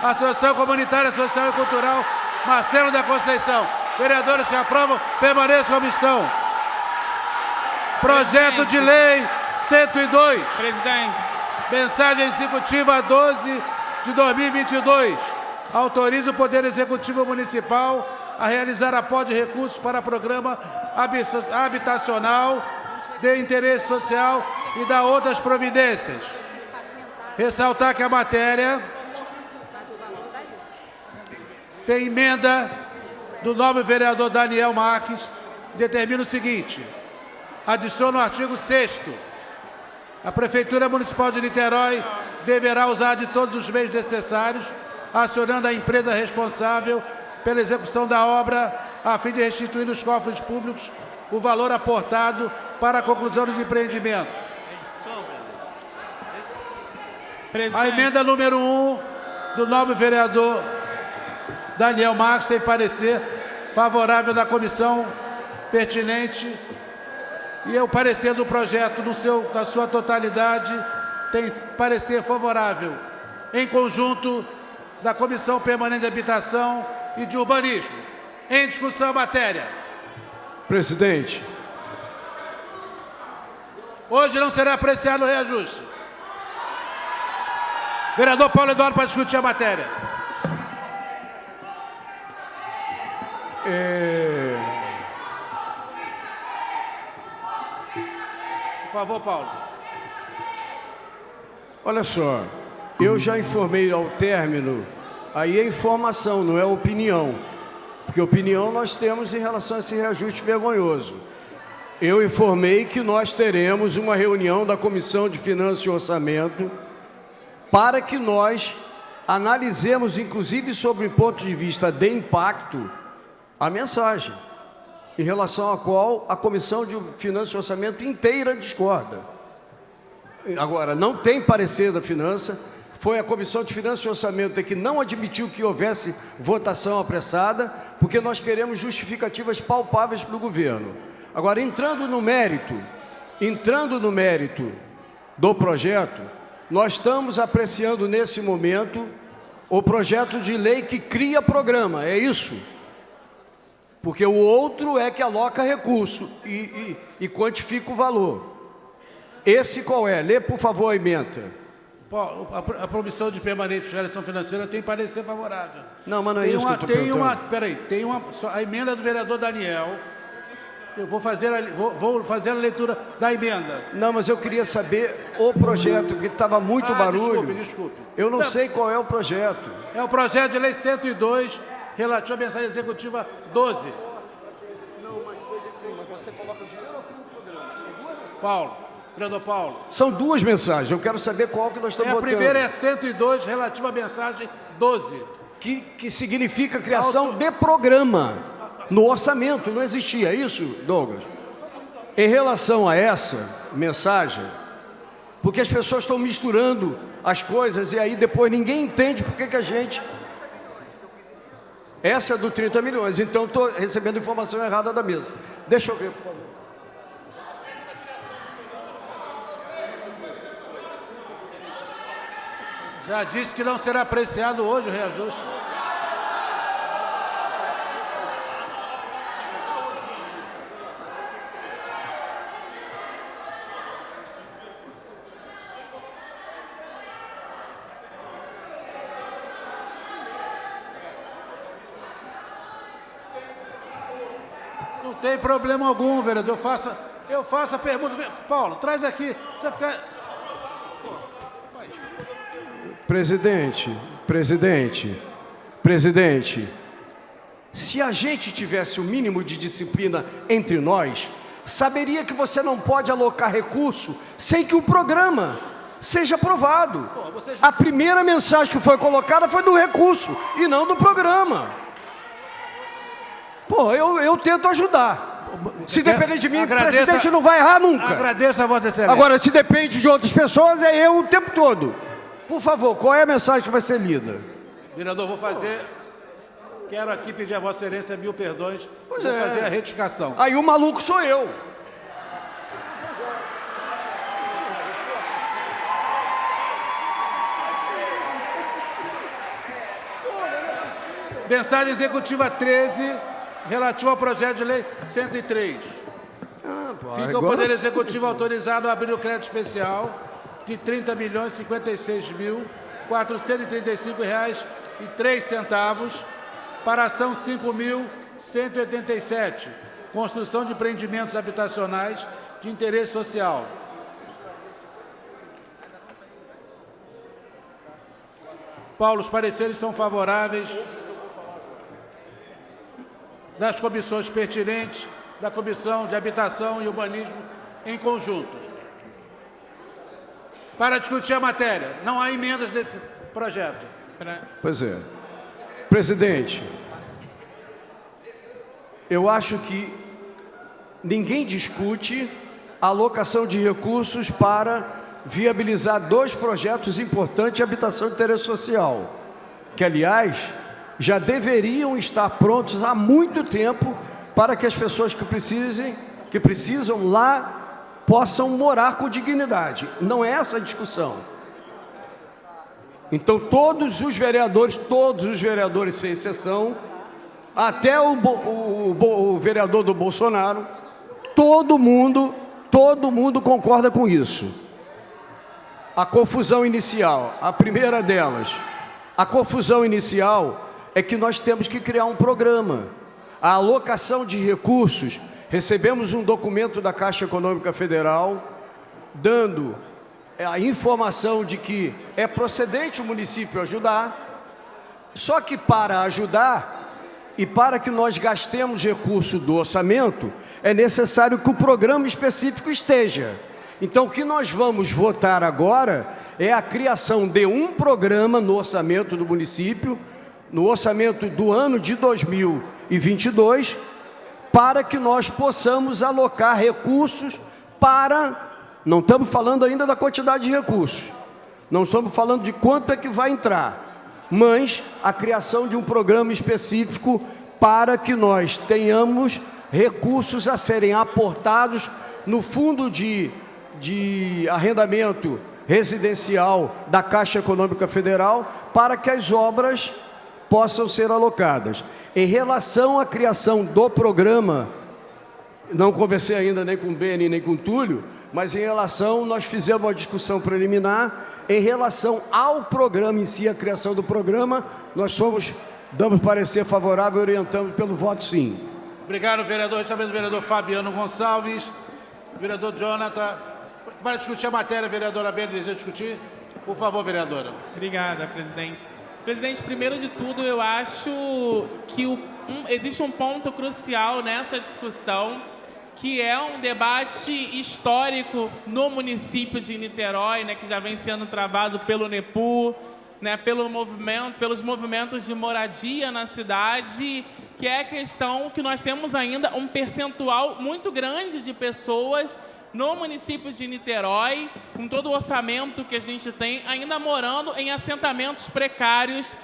Associação Comunitária Social e Cultural, Marcelo da Conceição. Vereadores que aprovam, permaneçam como estão. Projeto de lei 102. Presidente. Mensagem executiva 12 de 2022. Autoriza o Poder Executivo Municipal a realizar aporte de recursos para programa habitacional de interesse social e dar outras providências. Ressaltar que a matéria tem emenda do nobre vereador Daniel Marques, que determina o seguinte: adiciona o artigo 6º. A Prefeitura Municipal de Niterói deverá usar de todos os meios necessários, acionando a empresa responsável pela execução da obra, a fim de restituir nos cofres públicos o valor aportado para a conclusão dos empreendimentos. A emenda número 1 do nobre vereador Daniel Marques tem parecer favorável da comissão pertinente. E o parecer do projeto, na sua totalidade, tem parecer favorável, em conjunto, da Comissão Permanente de Habitação e de Urbanismo. Em discussão a matéria. Presidente. Hoje não será apreciado o reajuste. Vereador Paulo Eduardo, para discutir a matéria. Por favor, Paulo. Olha só, eu já informei ao término, aí é informação, não é opinião, porque opinião nós temos em relação a esse reajuste vergonhoso. Eu informei que nós teremos uma reunião da Comissão de Finanças e Orçamento para que nós analisemos, inclusive sob o ponto de vista de impacto, a mensagem, em relação à qual a Comissão de Finanças e Orçamento inteira discorda. Agora, não tem parecer da Finança, foi a Comissão de Finanças e Orçamento que não admitiu que houvesse votação apressada, porque nós queremos justificativas palpáveis para o governo. Agora, entrando no mérito do projeto, nós estamos apreciando nesse momento o projeto de lei que cria programa, é isso? Porque o outro é que aloca recurso e quantifica o valor. Esse qual é? Lê, por favor, a emenda. A Comissão de Permanente de Fiscalização Financeira tem parecer favorável. Não, mas não é isso que eu estou perguntando. Peraí, a emenda do vereador Daniel. Eu vou fazer a leitura da emenda. Não, mas eu queria saber o projeto, porque estava muito barulho. Desculpe. Eu não sei qual é o projeto. É o projeto de lei 102, relativo à mensagem executiva 12. Não, mas você coloca o dinheiro aqui no programa. Vereador Paulo. São duas mensagens, eu quero saber qual que nós estamos votando. A primeira é 102, relativa à mensagem 12. Que significa criação de programa no orçamento, não existia, é isso, Douglas? Em relação a essa mensagem, porque as pessoas estão misturando as coisas e aí depois ninguém entende por que a gente... Essa é do 30 milhões, então estou recebendo informação errada da mesa. Deixa eu ver, por favor. Já disse que não será apreciado hoje o reajuste. Não tem problema algum, vereador. Eu faço a pergunta. Paulo, traz aqui. Você ficar... Presidente, se a gente tivesse o mínimo de disciplina entre nós, saberia que você não pode alocar recurso sem que o programa seja aprovado. A primeira mensagem que foi colocada foi do recurso e não do programa. Eu tento ajudar. Se depender de mim, o presidente não vai errar nunca. Agradeço a Vossa Excelência. Agora, se depende de outras pessoas, é eu o tempo todo. Por favor, qual é a mensagem que vai ser lida? Vereador, vou fazer... Quero aqui pedir a Vossa Excelência 1000 perdões. Vou fazer a retificação. Aí o maluco sou eu. Mensagem executiva 13, relativa ao projeto de lei 103. Fica o Poder Executivo autorizado a abrir o crédito especial de R$ 30.056.435,03 para a ação 5.187, construção de empreendimentos habitacionais de interesse social. Paulo, os pareceres são favoráveis das comissões pertinentes, da Comissão de Habitação e Urbanismo em conjunto. Para discutir a matéria, não há emendas desse projeto. Pois é. Presidente, eu acho que ninguém discute a alocação de recursos para viabilizar dois projetos importantes de habitação de interesse social, que, aliás, já deveriam estar prontos há muito tempo para que as pessoas que precisam lá possam morar com dignidade. Não é essa a discussão. Então, todos os vereadores sem exceção, até o vereador do Bolsonaro, todo mundo concorda com isso. A confusão inicial, a primeira delas, a confusão inicial é que nós temos que criar um programa. A alocação de recursos, recebemos um documento da Caixa Econômica Federal, dando a informação de que é procedente o município ajudar, só que para ajudar e para que nós gastemos recurso do orçamento, é necessário que o programa específico esteja. Então, o que nós vamos votar agora é a criação de um programa no orçamento do município, no orçamento do ano de 2022, para que nós possamos alocar recursos para... Não estamos falando ainda da quantidade de recursos, não estamos falando de quanto é que vai entrar, mas a criação de um programa específico para que nós tenhamos recursos a serem aportados no Fundo de Arrendamento Residencial da Caixa Econômica Federal, para que as obras possam ser alocadas. Em relação à criação do programa, não conversei ainda nem com o Beni nem com o Túlio, mas em relação, nós fizemos uma discussão preliminar, em relação ao programa em si, a criação do programa, nós damos parecer favorável e orientamos pelo voto sim. Obrigado, vereador. Recebendo o vereador Fabiano Gonçalves, vereador Jonathan. Para discutir a matéria, vereadora Beni, deseja discutir? Por favor, vereadora. Obrigada, presidente. Presidente, primeiro de tudo, eu acho que existe um ponto crucial nessa discussão, que é um debate histórico no município de Niterói, né, que já vem sendo travado pelo NEPU, né, pelos movimentos de moradia na cidade, que é a questão que nós temos ainda um percentual muito grande de pessoas no município de Niterói, com todo o orçamento que a gente tem, ainda morando em assentamentos precários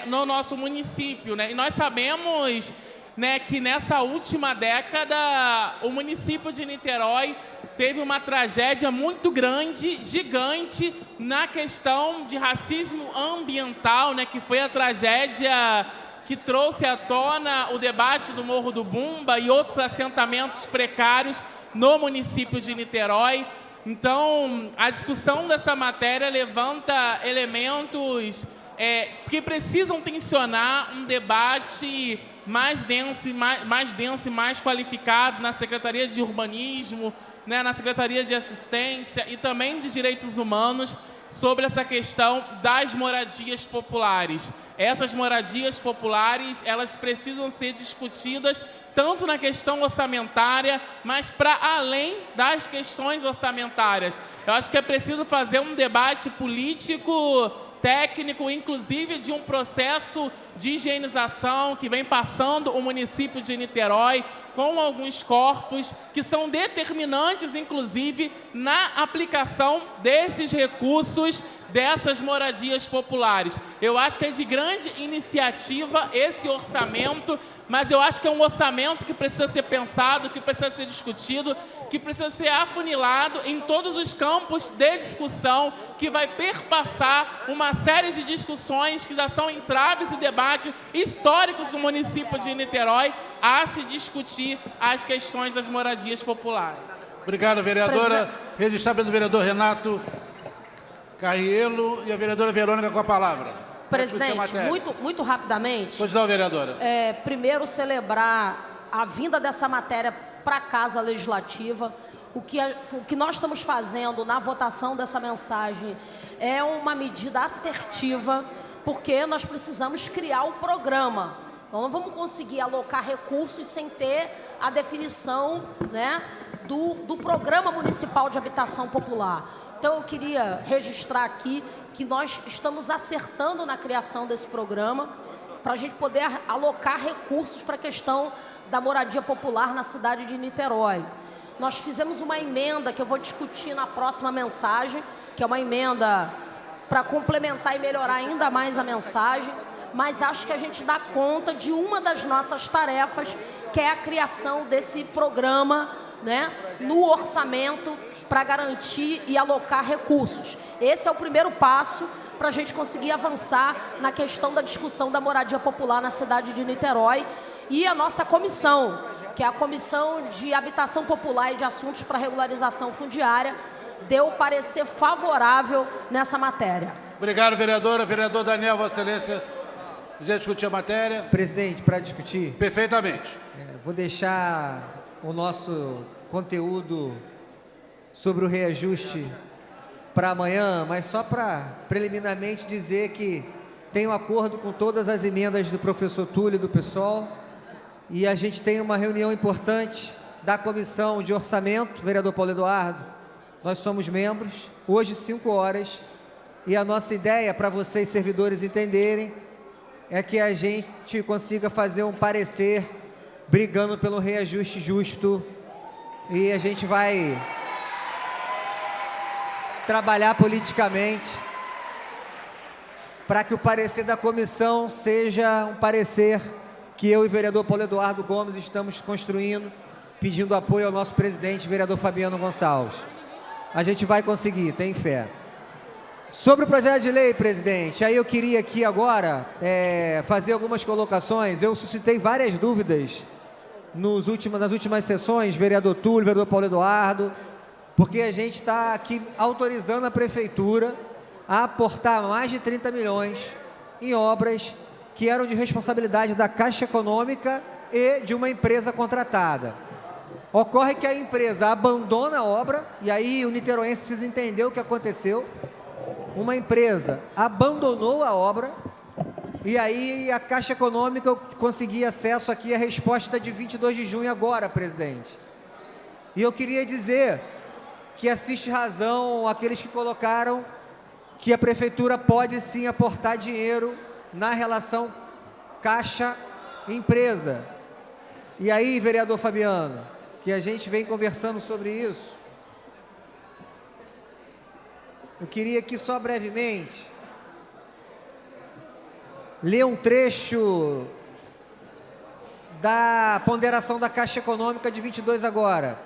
no nosso município, né? E nós sabemos, né, que nessa última década o município de Niterói teve uma tragédia muito grande, gigante, na questão de racismo ambiental, né, que foi a tragédia que trouxe à tona o debate do Morro do Bumba e outros assentamentos precários no município de Niterói. Então, a discussão dessa matéria levanta elementos que precisam tensionar um debate mais denso e mais qualificado na Secretaria de Urbanismo, né, na Secretaria de Assistência e também de Direitos Humanos, sobre essa questão das moradias populares. Essas moradias populares, elas precisam ser discutidas tanto na questão orçamentária, mas para além das questões orçamentárias. Eu acho que é preciso fazer um debate político, técnico, inclusive de um processo de higienização que vem passando o município de Niterói, com alguns corpos que são determinantes, inclusive, na aplicação desses recursos, dessas moradias populares. Eu acho que é de grande iniciativa esse orçamento, mas eu acho que é um orçamento que precisa ser pensado, que precisa ser discutido, que precisa ser afunilado em todos os campos de discussão, que vai perpassar uma série de discussões que já são entraves e debates históricos do município de Niterói a se discutir as questões das moradias populares. Obrigado, vereadora. Registrado pelo vereador Renato Carrielo e a vereadora Verônica com a palavra. Presidente, muito rapidamente. Pois não, vereadora. Primeiro, celebrar a vinda dessa matéria para a Casa Legislativa. O que nós estamos fazendo na votação dessa mensagem é uma medida assertiva, porque nós precisamos criar o programa. Nós não vamos conseguir alocar recursos sem ter a definição, né, do Programa Municipal de Habitação Popular. Então, eu queria registrar aqui que nós estamos acertando na criação desse programa para a gente poder alocar recursos para a questão da moradia popular na cidade de Niterói. Nós fizemos uma emenda que eu vou discutir na próxima mensagem, que é uma emenda para complementar e melhorar ainda mais a mensagem, mas acho que a gente dá conta de uma das nossas tarefas, que é a criação desse programa, né, no orçamento, para garantir e alocar recursos. Esse é o primeiro passo para a gente conseguir avançar na questão da discussão da moradia popular na cidade de Niterói. E a nossa comissão, que é a Comissão de Habitação Popular e de Assuntos para Regularização Fundiária, deu parecer favorável nessa matéria. Obrigado, vereadora. Vereador Daniel, Vossa Excelência, quiser discutir a matéria? Presidente, para discutir? Perfeitamente. Vou deixar o nosso conteúdo sobre o reajuste para amanhã, mas só para preliminarmente dizer que tem um acordo com todas as emendas do professor Túlio e do PSOL, e a gente tem uma reunião importante da Comissão de Orçamento, vereador Paulo Eduardo. Nós somos membros, hoje 5 horas, e a nossa ideia, para vocês servidores entenderem, é que a gente consiga fazer um parecer brigando pelo reajuste justo, e a gente vai trabalhar politicamente para que o parecer da comissão seja um parecer que eu e o vereador Paulo Eduardo Gomes estamos construindo, pedindo apoio ao nosso presidente, vereador Fabiano Gonçalves. A gente vai conseguir, tem fé. Sobre o projeto de lei, presidente, aí eu queria aqui agora fazer algumas colocações. Eu suscitei várias dúvidas nas últimas sessões, vereador Túlio, vereador Paulo Eduardo, porque a gente está aqui autorizando a prefeitura a aportar mais de 30 milhões em obras que eram de responsabilidade da Caixa Econômica e de uma empresa contratada. Ocorre que a empresa abandona a obra, e aí o niteroense precisa entender o que aconteceu. Uma empresa abandonou a obra, e aí a Caixa Econômica, eu consegui acesso aqui à resposta de 22 de junho agora, presidente. E eu queria dizer que assiste razão aqueles que colocaram que a prefeitura pode sim aportar dinheiro na relação Caixa-empresa. E aí, vereador Fabiano, que a gente vem conversando sobre isso, eu queria aqui só brevemente ler um trecho da ponderação da Caixa Econômica de 22 agora.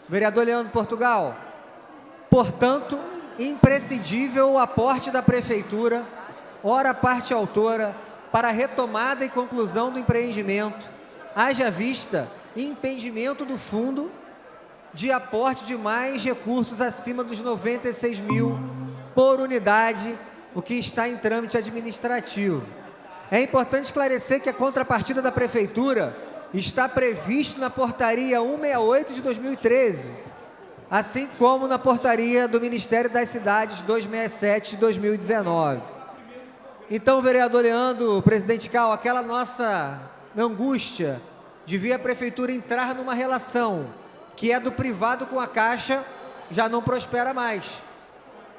Vereador Leandro Portugal, portanto, imprescindível o aporte da prefeitura, ora parte autora, para a retomada e conclusão do empreendimento, haja vista impedimento do fundo de aporte de mais recursos acima dos 96 mil por unidade, o que está em trâmite administrativo. É importante esclarecer que a contrapartida da prefeitura está previsto na portaria 168 de 2013, assim como na portaria do Ministério das Cidades 267 de 2019. Então, vereador Leandro, presidente Cal, aquela nossa angústia de ver a prefeitura entrar numa relação que é do privado com a Caixa, já não prospera mais.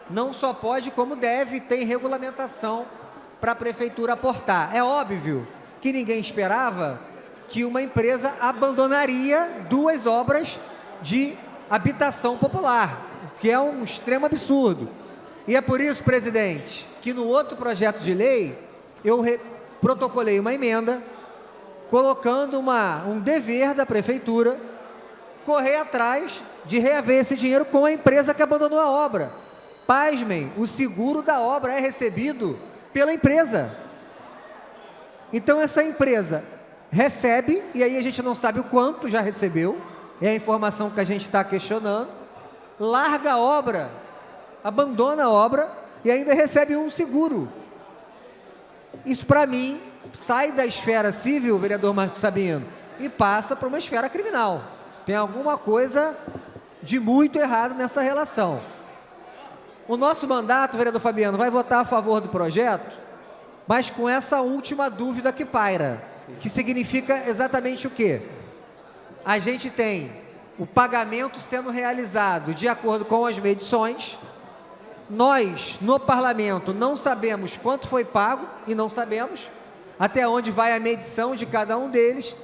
Não só pode, como deve, tem regulamentação para a prefeitura aportar. É óbvio que ninguém esperava que uma empresa abandonaria 2 obras de habitação popular, que é um extremo absurdo. E é por isso, presidente, que no outro projeto de lei, eu protocolei uma emenda, colocando um dever da prefeitura correr atrás de reaver esse dinheiro com a empresa que abandonou a obra. Pasmem, o seguro da obra é recebido pela empresa. Então essa empresa recebe, e aí a gente não sabe o quanto já recebeu, é a informação que a gente está questionando, larga a obra, abandona a obra e ainda recebe um seguro. Isso, para mim, sai da esfera civil, vereador Marcos Sabino, e passa para uma esfera criminal. Tem alguma coisa de muito errado nessa relação. O nosso mandato, vereador Fabiano, vai votar a favor do projeto, mas com essa última dúvida que paira, que significa exatamente o quê? A gente tem o pagamento sendo realizado de acordo com as medições. Nós, no parlamento, não sabemos quanto foi pago, e não sabemos até onde vai a medição de cada um deles,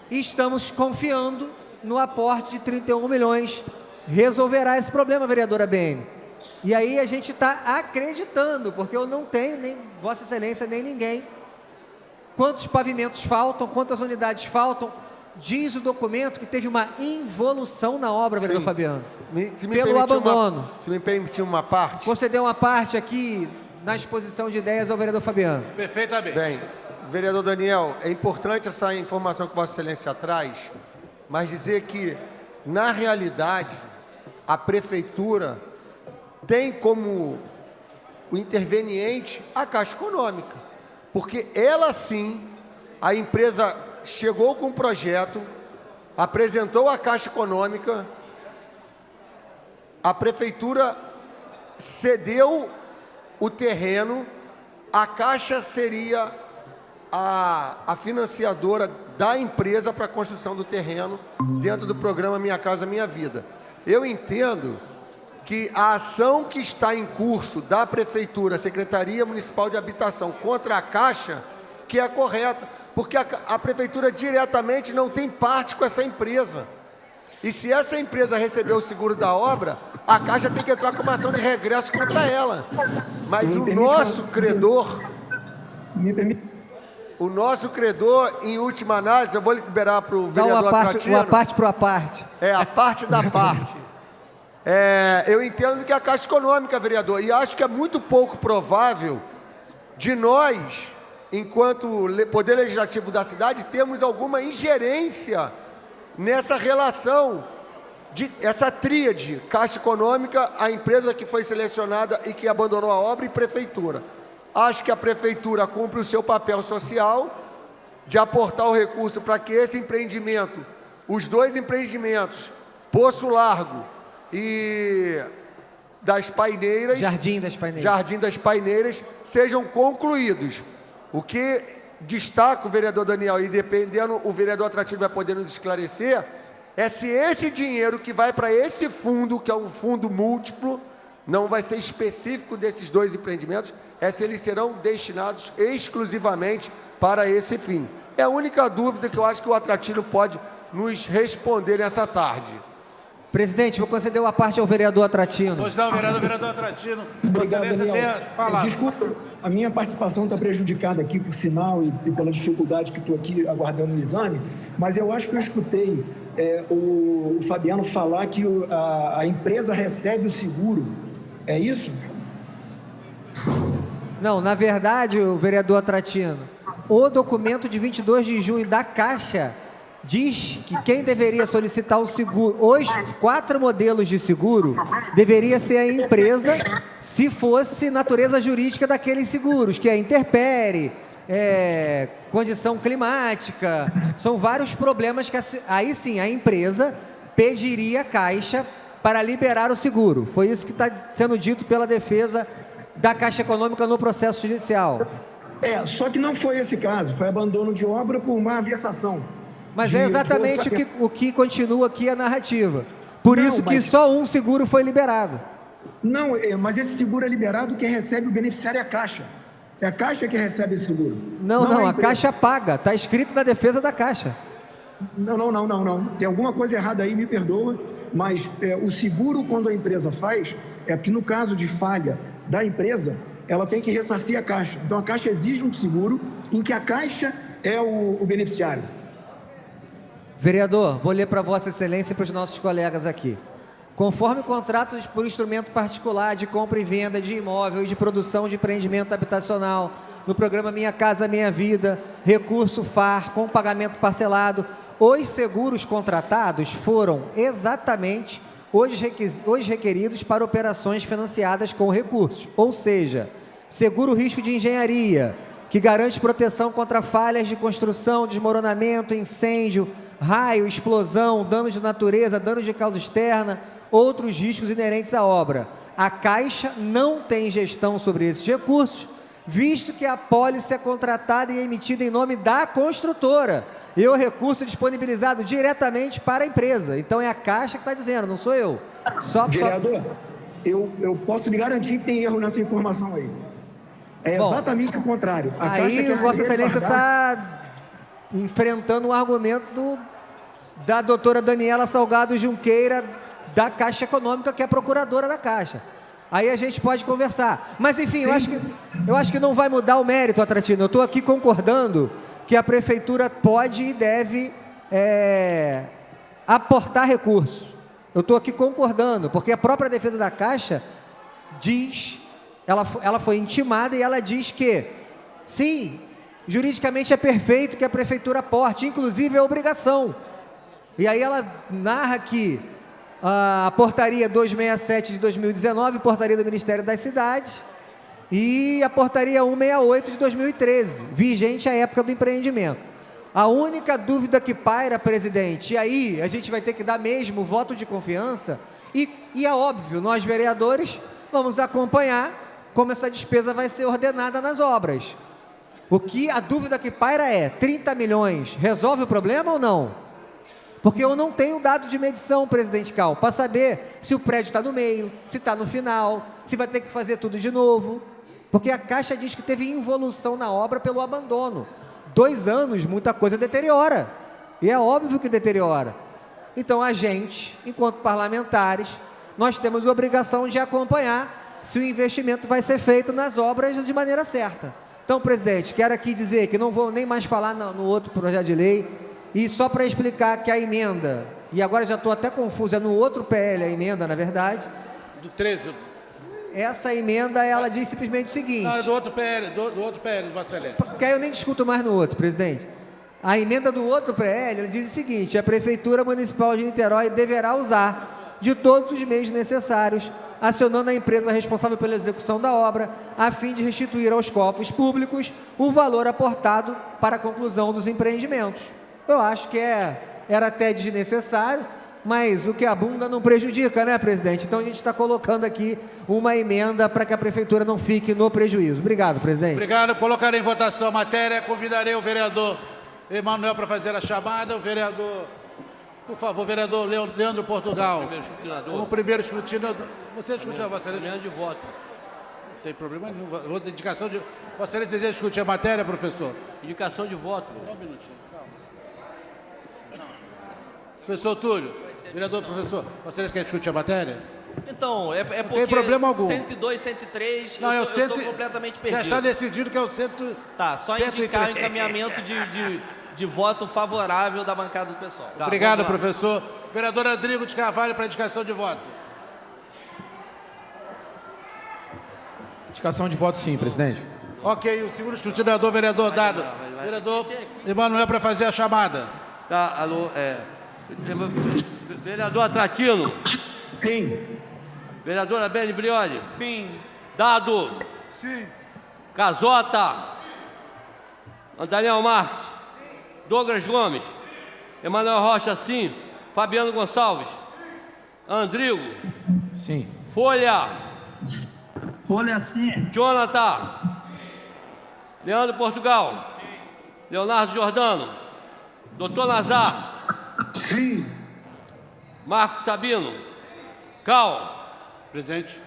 e estamos confiando no aporte de 31 milhões. Resolverá esse problema, vereadora BN. E aí a gente está acreditando, porque eu não tenho, nem Vossa Excelência, nem ninguém, quantos pavimentos faltam, quantas unidades faltam. Diz o documento que teve uma involução na obra, vereador Fabiano, pelo abandono. Se me permitir uma parte. Você deu uma parte aqui na exposição de ideias ao vereador Fabiano. Perfeitamente. Bem, vereador Daniel, é importante essa informação que Vossa Excelência traz, mas dizer que, na realidade, a prefeitura tem como o interveniente a Caixa Econômica, porque ela sim, a empresa chegou com um projeto, apresentou à Caixa Econômica, a prefeitura cedeu o terreno, a Caixa seria a financiadora da empresa para a construção do terreno dentro do programa Minha Casa Minha Vida. Eu entendo que a ação que está em curso da Prefeitura, Secretaria Municipal de Habitação, contra a Caixa, que é a correta, porque a Prefeitura diretamente não tem parte com essa empresa. E se essa empresa receber o seguro da obra, a Caixa tem que entrar com uma ação de regresso contra ela. Mas o nosso credor, o nosso credor, em última análise, eu vou liberar para o Dá vereador Tratino. uma parte pro a parte. É, a parte da parte. Eu entendo que é a Caixa Econômica, vereador, e acho que é muito pouco provável de nós, enquanto Poder Legislativo da cidade, termos alguma ingerência nessa relação, essa tríade, Caixa Econômica, a empresa que foi selecionada e que abandonou a obra e Prefeitura. Acho que a Prefeitura cumpre o seu papel social de aportar o recurso para que esse empreendimento, os dois empreendimentos, Poço Largo e das Paineiras, Jardim das Paineiras, sejam concluídos. O que destaca o vereador Daniel, e dependendo, o vereador Tratino vai poder nos esclarecer, é se esse dinheiro que vai para esse fundo, que é um fundo múltiplo, não vai ser específico desses dois empreendimentos, se eles serão destinados exclusivamente para esse fim. É a única dúvida que eu acho que o Tratino pode nos responder nessa tarde. Presidente, vou conceder uma parte ao vereador Tratino. Pois não, vereador Tratino. Obrigado, Excelência, Daniel. tenha palavra. Desculpa, a minha participação está prejudicada aqui por sinal e pela dificuldade que estou aqui aguardando o exame, mas eu acho que eu escutei o Fabiano falar que a empresa recebe o seguro. É isso? Não, na verdade, o vereador Tratino, o documento de 22 de junho da Caixa diz que quem deveria solicitar o seguro, os 4 modelos de seguro, deveria ser a empresa, se fosse natureza jurídica daqueles seguros, que é intempérie, condição climática, são vários problemas que aí sim a empresa pediria a Caixa para liberar o seguro. Foi isso que está sendo dito pela defesa da Caixa Econômica no processo judicial. Só que não foi esse caso, foi abandono de obra por má versação. Mas é exatamente o que continua aqui a narrativa. Por isso que só um seguro foi liberado. Não, mas esse seguro é liberado, quem recebe o beneficiário é a Caixa. É a Caixa que recebe esse seguro. Não, a Caixa paga, está escrito na defesa da Caixa. Não. Tem alguma coisa errada aí, me perdoa, mas o seguro, quando a empresa faz, é porque no caso de falha da empresa, ela tem que ressarcir a Caixa. Então a Caixa exige um seguro em que a Caixa é o beneficiário. Vereador, vou ler para Vossa Excelência e para os nossos colegas aqui. Conforme contratos por instrumento particular de compra e venda de imóvel e de produção de empreendimento habitacional, no programa Minha Casa Minha Vida, recurso FAR, com pagamento parcelado, os seguros contratados foram exatamente os requeridos para operações financiadas com recursos, ou seja, seguro risco de engenharia, que garante proteção contra falhas de construção, desmoronamento, incêndio, raio, explosão, danos de natureza, danos de causa externa, outros riscos inerentes à obra. A Caixa não tem gestão sobre esses recursos, visto que a apólice é contratada e emitida em nome da construtora, e o recurso é disponibilizado diretamente para a empresa. Então é a Caixa que está dizendo, não sou eu. Vereador, eu posso lhe garantir que tem erro nessa informação aí. Exatamente o contrário. A aí Caixa Vossa Excelência está enfrentando um argumento da doutora Daniela Salgado Junqueira, da Caixa Econômica, que é procuradora da Caixa. Aí a gente pode conversar. Mas, enfim, eu acho que não vai mudar o mérito, Tratino. Eu estou aqui concordando que a Prefeitura pode e deve aportar recursos. Eu estou aqui concordando, porque a própria defesa da Caixa diz, ela foi intimada e ela diz que, sim, juridicamente é perfeito que a Prefeitura aporte, inclusive é obrigação. E aí ela narra que a portaria 267 de 2019, portaria do Ministério das Cidades, e a portaria 168 de 2013, vigente à época do empreendimento. A única dúvida que paira, presidente, e aí a gente vai ter que dar mesmo o voto de confiança, e é óbvio, nós vereadores vamos acompanhar como essa despesa vai ser ordenada nas obras. A dúvida que paira é, 30 milhões resolve o problema ou não? Porque eu não tenho dado de medição, presidente Cal, para saber se o prédio está no meio, se está no final, se vai ter que fazer tudo de novo. Porque a Caixa diz que teve involução na obra pelo abandono. 2 anos, muita coisa deteriora. E é óbvio que deteriora. Então, a gente, enquanto parlamentares, nós temos a obrigação de acompanhar se o investimento vai ser feito nas obras de maneira certa. Então, presidente, quero aqui dizer que não vou nem mais falar no outro projeto de lei, e só para explicar que a emenda, e agora já estou até confuso, é no outro PL a emenda, na verdade. Do 13. Essa emenda, ela diz simplesmente o seguinte... Não, é do outro PL, do outro PL, Vossa Excelência. Porque aí eu nem discuto mais no outro, presidente. A emenda do outro PL, ela diz o seguinte: a Prefeitura Municipal de Niterói deverá usar de todos os meios necessários, acionando a empresa responsável pela execução da obra, a fim de restituir aos cofres públicos o valor aportado para a conclusão dos empreendimentos. Eu acho que era até desnecessário, mas o que abunda não prejudica, né, presidente? Então a gente está colocando aqui uma emenda para que a Prefeitura não fique no prejuízo. Obrigado, presidente. Obrigado. Colocarei em votação a matéria. Convidarei o vereador Emanuel para fazer a chamada. O vereador, por favor, vereador Leandro Portugal. Como primeiro escrutínio. Você discutiu a Vossa Excelência? De voto. Não tem problema nenhum. Vou indicação de... Vossa Excelência deseja discutir a matéria, professor? Indicação de voto. Só um minutinho. Calma. Professor Túlio, vereador, professor, Vossa Excelência quer discutir a matéria? Então, é porque... Não tem problema algum. 102, 103, não, eu estou completamente perdido. Já está decidido que é o 100... Tá, só 103. indicar o encaminhamento de voto favorável da bancada do pessoal. Tá, obrigado, professor. Vereador Rodrigo de Carvalho para indicação de voto. Indicação de voto, sim, presidente. Ok, o segundo escrutinador, vereador Dado. Vereador Emanuel para fazer a chamada. Tá, alô, vereador Atratino. Sim. Vereadora Beni Brioli. Sim. Dado. Sim. Casota. Daniel Marques. Douglas Gomes. Emanuel Rocha, sim. Fabiano Gonçalves. Andrigo. Sim. Folha. Folha, sim. Jonathan. Leandro Portugal. Leonardo Jordano. Doutor Nazar. Sim. Marcos Sabino. Cal. Presente.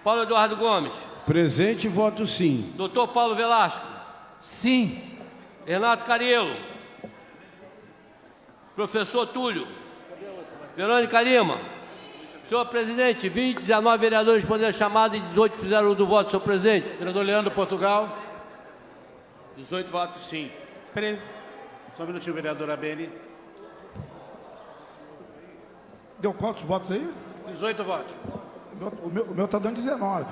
Paulo Eduardo Gomes. Presente, voto sim. Doutor Paulo Velasco. Sim. Renato Cariello. Professor Túlio. Verônica Lima. Senhor presidente, 19 vereadores responderam a chamada e 18 fizeram o do voto, senhor presidente. Vereador Leandro Portugal. 18 votos sim. Só um minutinho, vereadora Beni. Deu quantos votos aí? 18 votos. O meu está dando 19.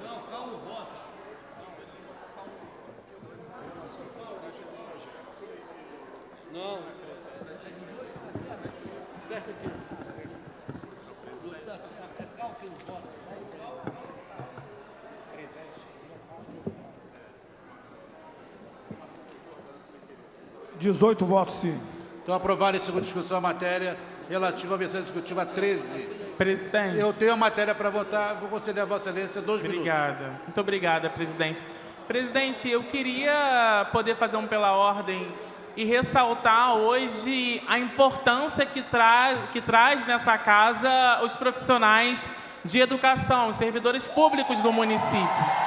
Não, calma o voto. Não. Deixa aqui. Calma que não voto. 18 votos sim. Então, aprovada em segunda discussão a matéria relativa à versão discutiva 13. Presidente. Eu tenho a matéria para votar, vou conceder a Vossa Excelência 2 minutos. Obrigada. Muito obrigada, presidente. Presidente, eu queria poder fazer um pela ordem e ressaltar hoje a importância que traz nessa casa os profissionais de educação, os servidores públicos do município.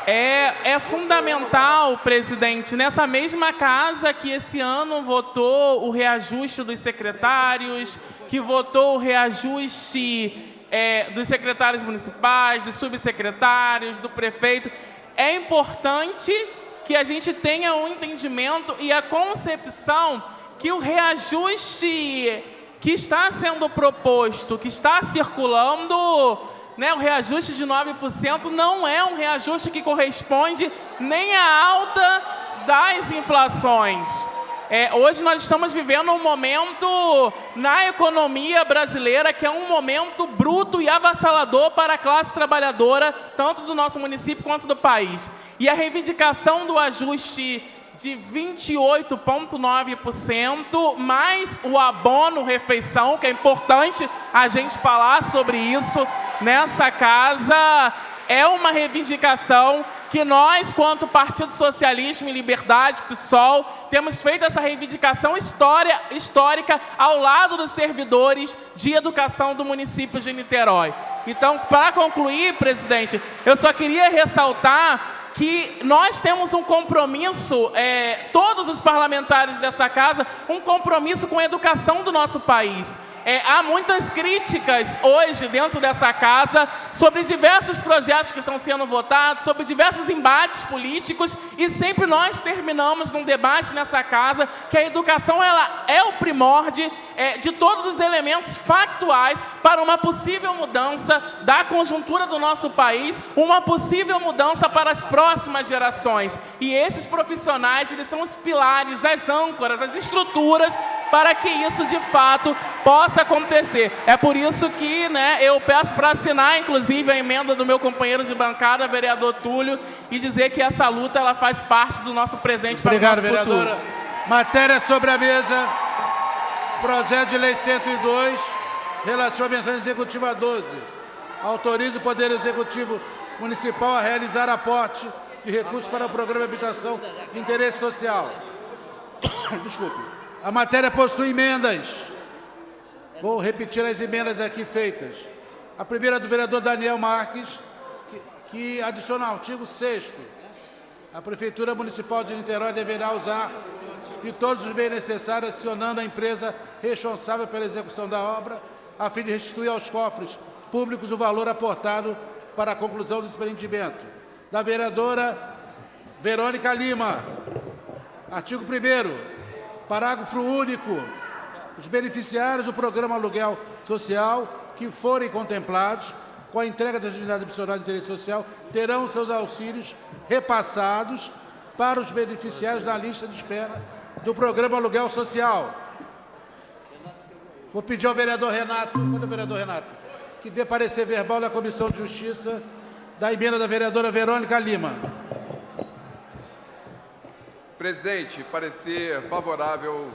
É fundamental, presidente, nessa mesma casa que esse ano votou o reajuste dos secretários, que votou o reajuste dos secretários municipais, dos subsecretários, do prefeito. É importante que a gente tenha um entendimento e a concepção que o reajuste que está sendo proposto, que está circulando, o reajuste de 9% não é um reajuste que corresponde nem à alta das inflações. Hoje nós estamos vivendo um momento na economia brasileira que é um momento bruto e avassalador para a classe trabalhadora, tanto do nosso município quanto do país. E a reivindicação do ajuste de 28,9%, mais o abono refeição, que é importante a gente falar sobre isso nessa casa, é uma reivindicação que nós, quanto Partido Socialismo e Liberdade, PSOL, temos feito essa reivindicação histórica ao lado dos servidores de educação do município de Niterói. Então, para concluir, presidente, eu só queria ressaltar que nós temos um compromisso, todos os parlamentares dessa casa, um compromisso com a educação do nosso país. há muitas críticas hoje dentro dessa casa sobre diversos projetos que estão sendo votados, sobre diversos embates políticos, e sempre nós terminamos num debate nessa casa que a educação ela é o primórdio de todos os elementos factuais para uma possível mudança da conjuntura do nosso país, uma possível mudança para as próximas gerações. E esses profissionais, eles são os pilares, as âncoras, as estruturas para que isso de fato possa acontecer. É por isso que eu peço para assinar, inclusive, a emenda do meu companheiro de bancada, vereador Túlio, e dizer que essa luta ela faz parte do nosso presente para o nosso futuro. Obrigado, vereadora. Matéria sobre a mesa. Projeto de Lei 102, relativo à mensagem executiva 12. Autoriza o Poder Executivo Municipal a realizar aporte de recursos para o Programa de Habitação de Interesse Social. Desculpe. A matéria possui emendas. Vou repetir as emendas aqui feitas. A primeira é do vereador Daniel Marques, que adiciona ao artigo 6º. A Prefeitura Municipal de Niterói deverá usar de todos os meios necessários, acionando a empresa responsável pela execução da obra, a fim de restituir aos cofres públicos o valor aportado para a conclusão do empreendimento. Da vereadora Verônica Lima. Artigo 1º, parágrafo único. Os beneficiários do Programa Aluguel Social que forem contemplados com a entrega das unidades opcionais de interesse social terão seus auxílios repassados para os beneficiários da lista de espera do Programa Aluguel Social. Vou pedir ao vereador Renato, quando o vereador Renato, que dê parecer verbal na Comissão de Justiça da emenda da vereadora Verônica Lima. Presidente, parecer favorável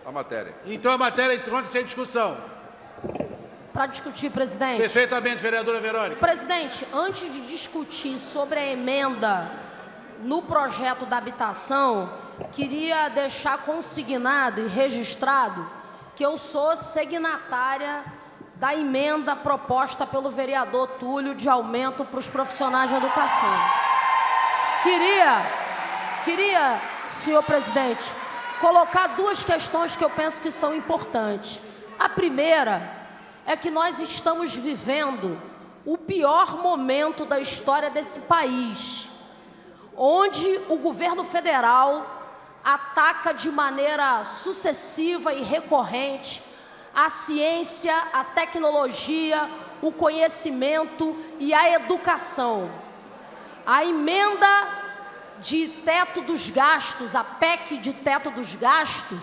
à matéria. Então a matéria entrou sem discussão. Para discutir, presidente. Perfeitamente, vereadora Verônica. Presidente, antes de discutir sobre a emenda no projeto da habitação, queria deixar consignado e registrado que eu sou signatária da emenda proposta pelo vereador Túlio de aumento para os profissionais de educação. Queria, senhor presidente, colocar duas questões que eu penso que são importantes. A primeira é que nós estamos vivendo o pior momento da história desse país, onde o governo federal ataca de maneira sucessiva e recorrente a ciência, a tecnologia, o conhecimento e a educação. A emenda de teto dos gastos, a PEC de teto dos gastos,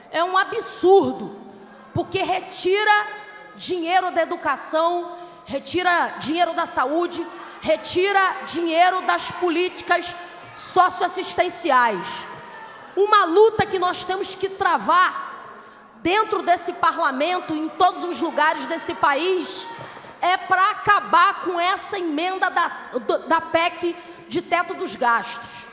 é um absurdo, porque retira dinheiro da educação, retira dinheiro da saúde, retira dinheiro das políticas socioassistenciais. Uma luta que nós temos que travar dentro desse parlamento, em todos os lugares desse país, é para acabar com essa emenda da PEC de teto dos gastos.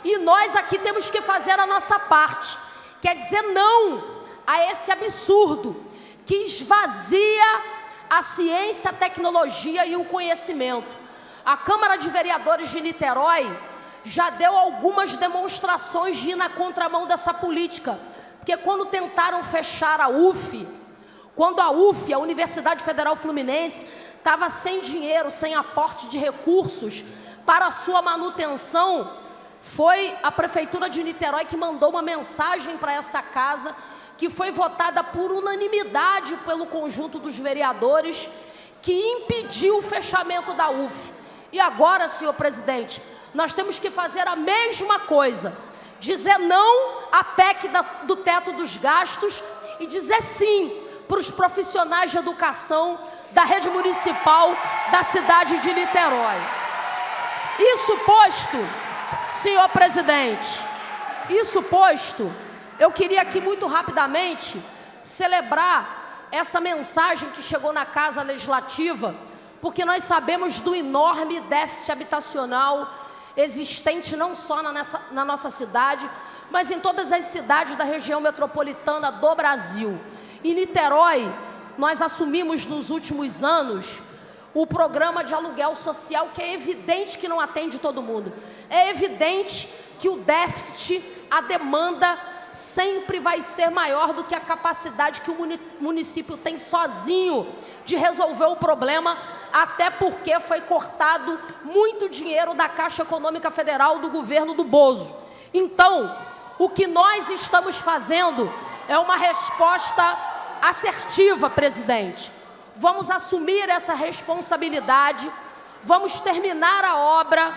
E nós aqui temos que fazer a nossa parte, quer dizer não a esse absurdo que esvazia a ciência, a tecnologia e o conhecimento. A Câmara de Vereadores de Niterói já deu algumas demonstrações de ir na contramão dessa política, porque quando tentaram fechar a UF, quando a UF, a Universidade Federal Fluminense, estava sem dinheiro, sem aporte de recursos para a sua manutenção, foi a Prefeitura de Niterói que mandou uma mensagem para essa casa, que foi votada por unanimidade pelo conjunto dos vereadores, que impediu o fechamento da UF. E agora, senhor presidente, nós temos que fazer a mesma coisa, dizer não à PEC do teto dos gastos e dizer sim para os profissionais de educação da rede municipal da cidade de Niterói. Isso posto, senhor presidente, isso posto, eu queria aqui muito rapidamente celebrar essa mensagem que chegou na Casa Legislativa, porque nós sabemos do enorme déficit habitacional existente não só na nossa cidade, mas em todas as cidades da região metropolitana do Brasil. Em Niterói, nós assumimos nos últimos anos o programa de aluguel social, que é evidente que não atende todo mundo. É evidente que o déficit, a demanda sempre vai ser maior do que a capacidade que o município tem sozinho de resolver o problema, até porque foi cortado muito dinheiro da Caixa Econômica Federal do governo do Bozo. Então, o que nós estamos fazendo é uma resposta assertiva, presidente. Vamos assumir essa responsabilidade, vamos terminar a obra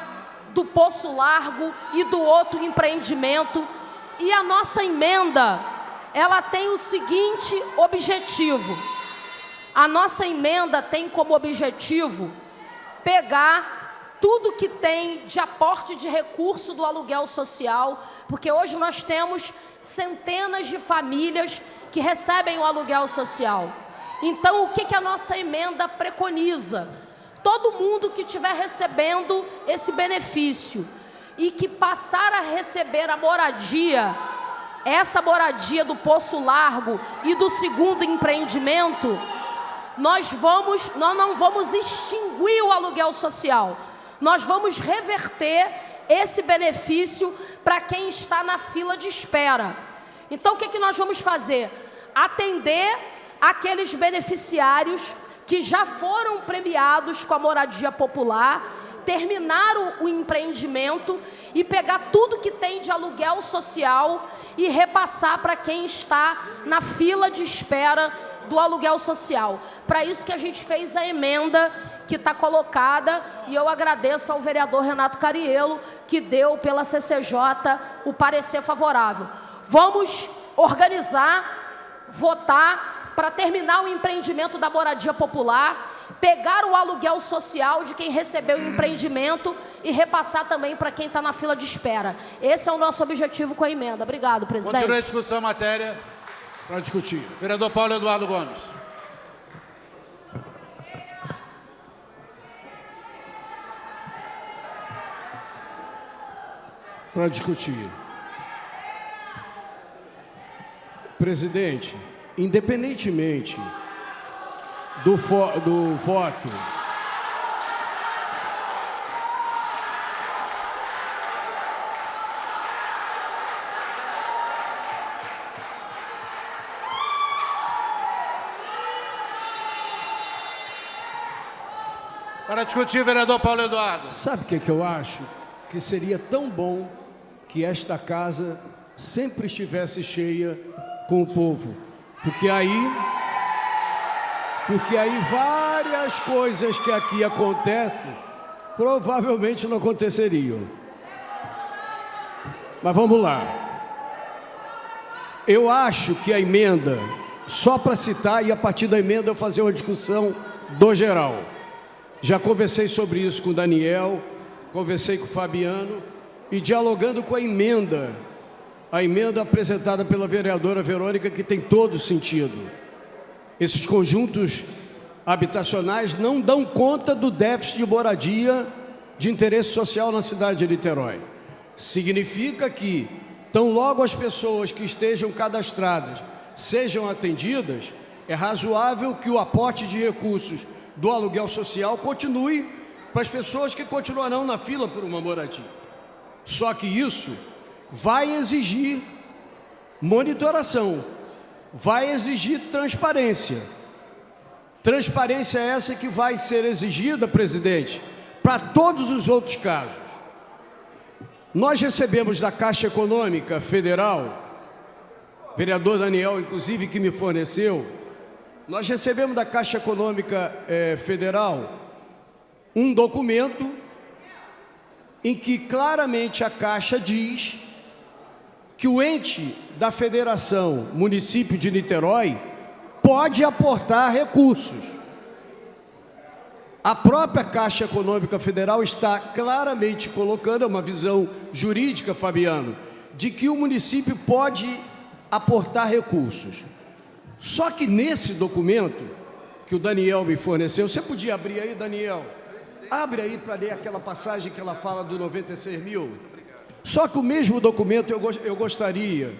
do Poço Largo e do outro empreendimento. E a nossa emenda, ela tem o seguinte objetivo. A nossa emenda tem como objetivo pegar tudo que tem de aporte de recurso do aluguel social, porque hoje nós temos centenas de famílias que recebem o aluguel social. Então, o que a nossa emenda preconiza? Todo mundo que estiver recebendo esse benefício e que passar a receber a moradia, essa moradia do Poço Largo e do segundo empreendimento, nós não vamos extinguir o aluguel social, nós vamos reverter esse benefício para quem está na fila de espera. Então, o que nós vamos fazer? Atender aqueles beneficiários que já foram premiados com a moradia popular, terminar o empreendimento e pegar tudo que tem de aluguel social e repassar para quem está na fila de espera do aluguel social. Para isso que a gente fez a emenda que está colocada, e eu agradeço ao vereador Renato Cariello, que deu pela CCJ o parecer favorável. Vamos organizar, votar para terminar o empreendimento da moradia popular, pegar o aluguel social de quem recebeu o empreendimento e repassar também para quem está na fila de espera. Esse é o nosso objetivo com a emenda. Obrigado, presidente. Continua a discussão, matéria. Para discutir. Vereador Paulo Eduardo Gomes. Para discutir. Presidente, independentemente do voto Para discutir, vereador Paulo Eduardo. Sabe o que eu acho? Que seria tão bom que esta casa sempre estivesse cheia com o povo. Porque aí várias coisas que aqui acontecem provavelmente não aconteceriam. Mas vamos lá. Eu acho que a emenda, só para citar, e a partir da emenda eu fazer uma discussão do geral. Já conversei sobre isso com o Daniel, conversei com o Fabiano, e dialogando com a emenda apresentada pela vereadora Verônica, que tem todo sentido. Esses conjuntos habitacionais não dão conta do déficit de moradia de interesse social na cidade de Niterói. Significa que, tão logo as pessoas que estejam cadastradas sejam atendidas, é razoável que o aporte de recursos do aluguel social continue para as pessoas que continuarão na fila por uma moradia. Só que isso vai exigir monitoração, vai exigir transparência. Transparência essa que vai ser exigida, presidente, para todos os outros casos. Nós recebemos da Caixa Econômica Federal, vereador Daniel, inclusive, que me forneceu, nós recebemos da Caixa Econômica Federal um documento em que claramente a Caixa diz que o ente da Federação Município de Niterói pode aportar recursos. A própria Caixa Econômica Federal está claramente colocando uma visão jurídica, Fabiano, de que o município pode aportar recursos. Só que nesse documento que o Daniel me forneceu, você podia abrir aí, Daniel? Abre aí para ler aquela passagem que ela fala do 96 mil. Só que o mesmo documento eu gostaria,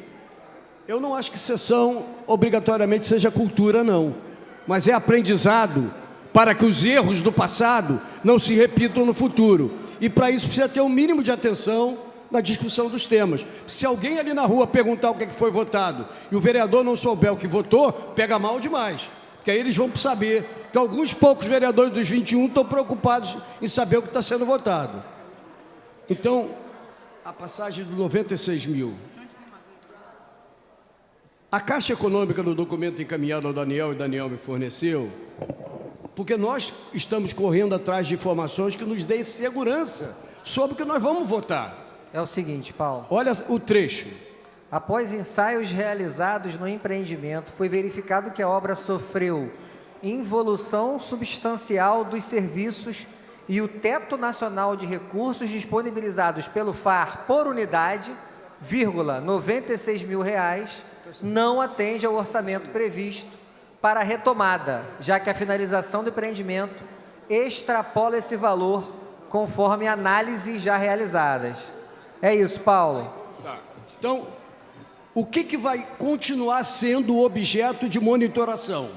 eu não acho que sessão obrigatoriamente seja cultura, não, mas é aprendizado para que os erros do passado não se repitam no futuro. E para isso precisa ter um mínimo de atenção na discussão dos temas. Se alguém ali na rua perguntar o que foi votado e o vereador não souber o que votou, pega mal demais. Porque aí eles vão saber que alguns poucos vereadores dos 21 estão preocupados em saber o que está sendo votado. Então, a passagem de 96 mil. A Caixa Econômica, no documento encaminhado ao Daniel, e Daniel me forneceu, porque nós estamos correndo atrás de informações que nos deem segurança sobre o que nós vamos votar. É o seguinte, Paulo. Olha o trecho. Após ensaios realizados no empreendimento, foi verificado que a obra sofreu involução substancial dos serviços e o teto nacional de recursos disponibilizados pelo FAR por unidade, R$ 96 mil, não atende ao orçamento previsto para a retomada, já que a finalização do empreendimento extrapola esse valor conforme análises já realizadas. É isso, Paulo. Então, o que vai continuar sendo objeto de monitoração?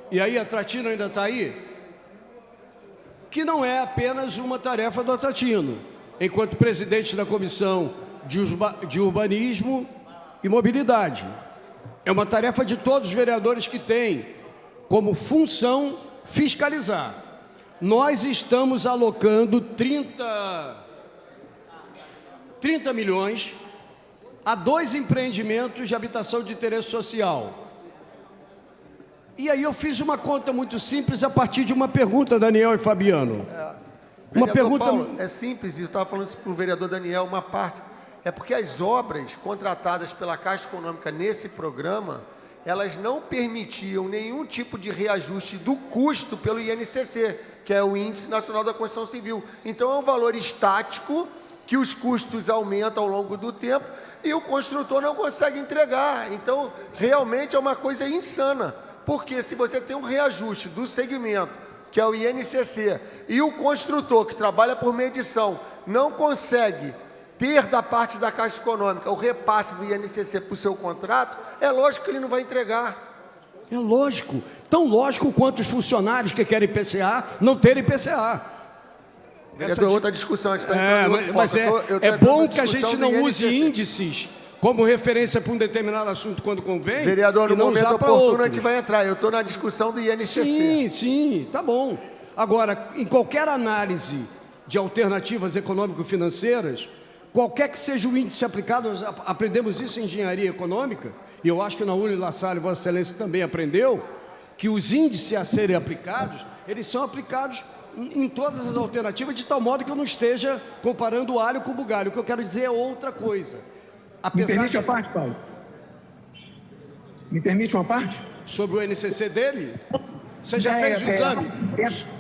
E aí, a Tratino ainda está aí? Que não é apenas uma tarefa do Tratino, enquanto presidente da Comissão de Urbanismo e Mobilidade. É uma tarefa de todos os vereadores que têm como função fiscalizar. Nós estamos alocando 30 milhões a 2 empreendimentos de habitação de interesse social. E aí eu fiz uma conta muito simples a partir de uma pergunta, Daniel e Fabiano. Uma pergunta... Paulo, é simples, eu estava falando isso para o vereador Daniel, uma parte. É porque as obras contratadas pela Caixa Econômica nesse programa, elas não permitiam nenhum tipo de reajuste do custo pelo INCC, que é o Índice Nacional da Construção Civil. Então é um valor estático, que os custos aumentam ao longo do tempo e o construtor não consegue entregar. Então, realmente é uma coisa insana. Porque se você tem um reajuste do segmento, que é o INCC, e o construtor que trabalha por medição não consegue ter da parte da Caixa Econômica o repasse do INCC para o seu contrato, é lógico que ele não vai entregar. É lógico. Tão lógico quanto os funcionários que querem IPCA não terem IPCA. Essa é outra discussão. A gente mas é bom que a gente não use índices como referência para um determinado assunto quando convém. Vereador, no e não momento usar oportuno a gente vai entrar. Eu estou na discussão do INCC. Sim, tá bom. Agora, em qualquer análise de alternativas econômico-financeiras, qualquer que seja o índice aplicado, nós aprendemos isso em engenharia econômica, e eu acho que na La Salle, Vossa Excelência também aprendeu, que os índices a serem aplicados, eles são aplicados em todas as alternativas, de tal modo que eu não esteja comparando o alho com o bugalho. O que eu quero dizer é outra coisa. Me permite a parte, Paulo? Me permite uma parte? Sobre o INCC dele? Você já fez o exame?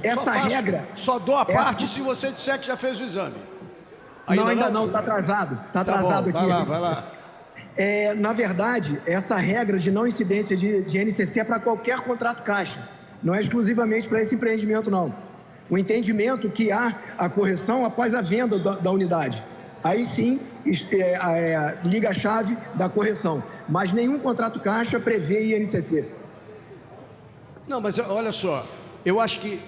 Essa regra... Só dou a parte se você disser que já fez o exame. Ainda não, está atrasado. Está atrasado aqui. Vai lá. Na verdade, essa regra de não incidência de INCC é para qualquer contrato caixa. Não é exclusivamente para esse empreendimento, não. O entendimento que há a correção após a venda da unidade. Aí sim, liga a chave da correção. Mas nenhum contrato caixa prevê INCC. Não, mas olha só, eu acho que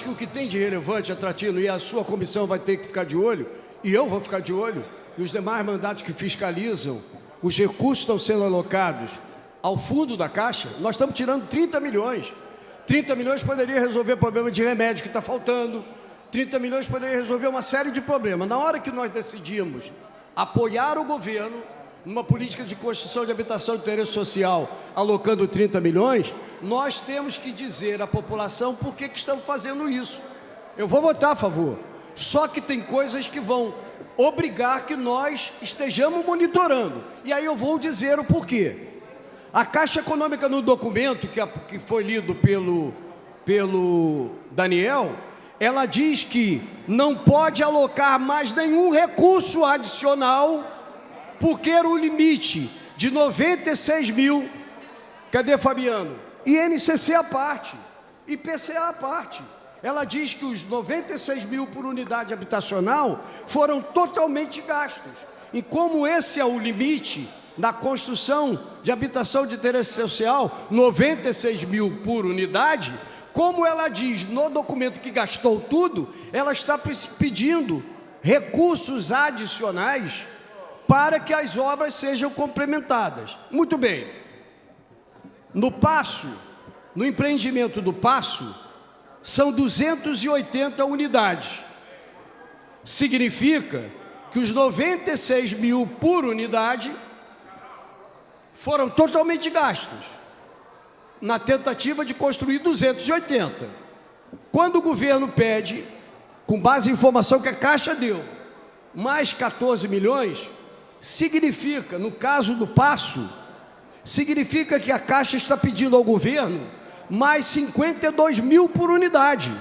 o que tem de relevante, Tratino, e a sua comissão vai ter que ficar de olho, e eu vou ficar de olho, e os demais mandatos que fiscalizam, os recursos estão sendo alocados ao fundo da Caixa, nós estamos tirando 30 milhões. 30 milhões poderia resolver problema de remédio que está faltando, 30 milhões poderia resolver uma série de problemas. Na hora que nós decidimos apoiar o governo numa política de construção de habitação de interesse social, alocando 30 milhões, nós temos que dizer à população por que estamos fazendo isso. Eu vou votar a favor, só que tem coisas que vão obrigar que nós estejamos monitorando. E aí eu vou dizer o porquê. A Caixa Econômica, no documento que foi lido pelo Daniel, ela diz que não pode alocar mais nenhum recurso adicional, porque era o limite de 96 mil. Cadê, Fabiano? INCC à parte, IPCA à parte. Ela diz que os 96 mil por unidade habitacional foram totalmente gastos. E como esse é o limite na construção de habitação de interesse social, 96 mil por unidade, como ela diz no documento que gastou tudo, ela está pedindo recursos adicionais para que as obras sejam complementadas. Muito bem. No Paço, no empreendimento do Paço, são 280 unidades. Significa que os 96 mil por unidade foram totalmente gastos na tentativa de construir 280. Quando o governo pede, com base em informação que a Caixa deu, mais 14 milhões, significa, no caso do Paço, significa que a Caixa está pedindo ao governo mais 52 mil por unidade.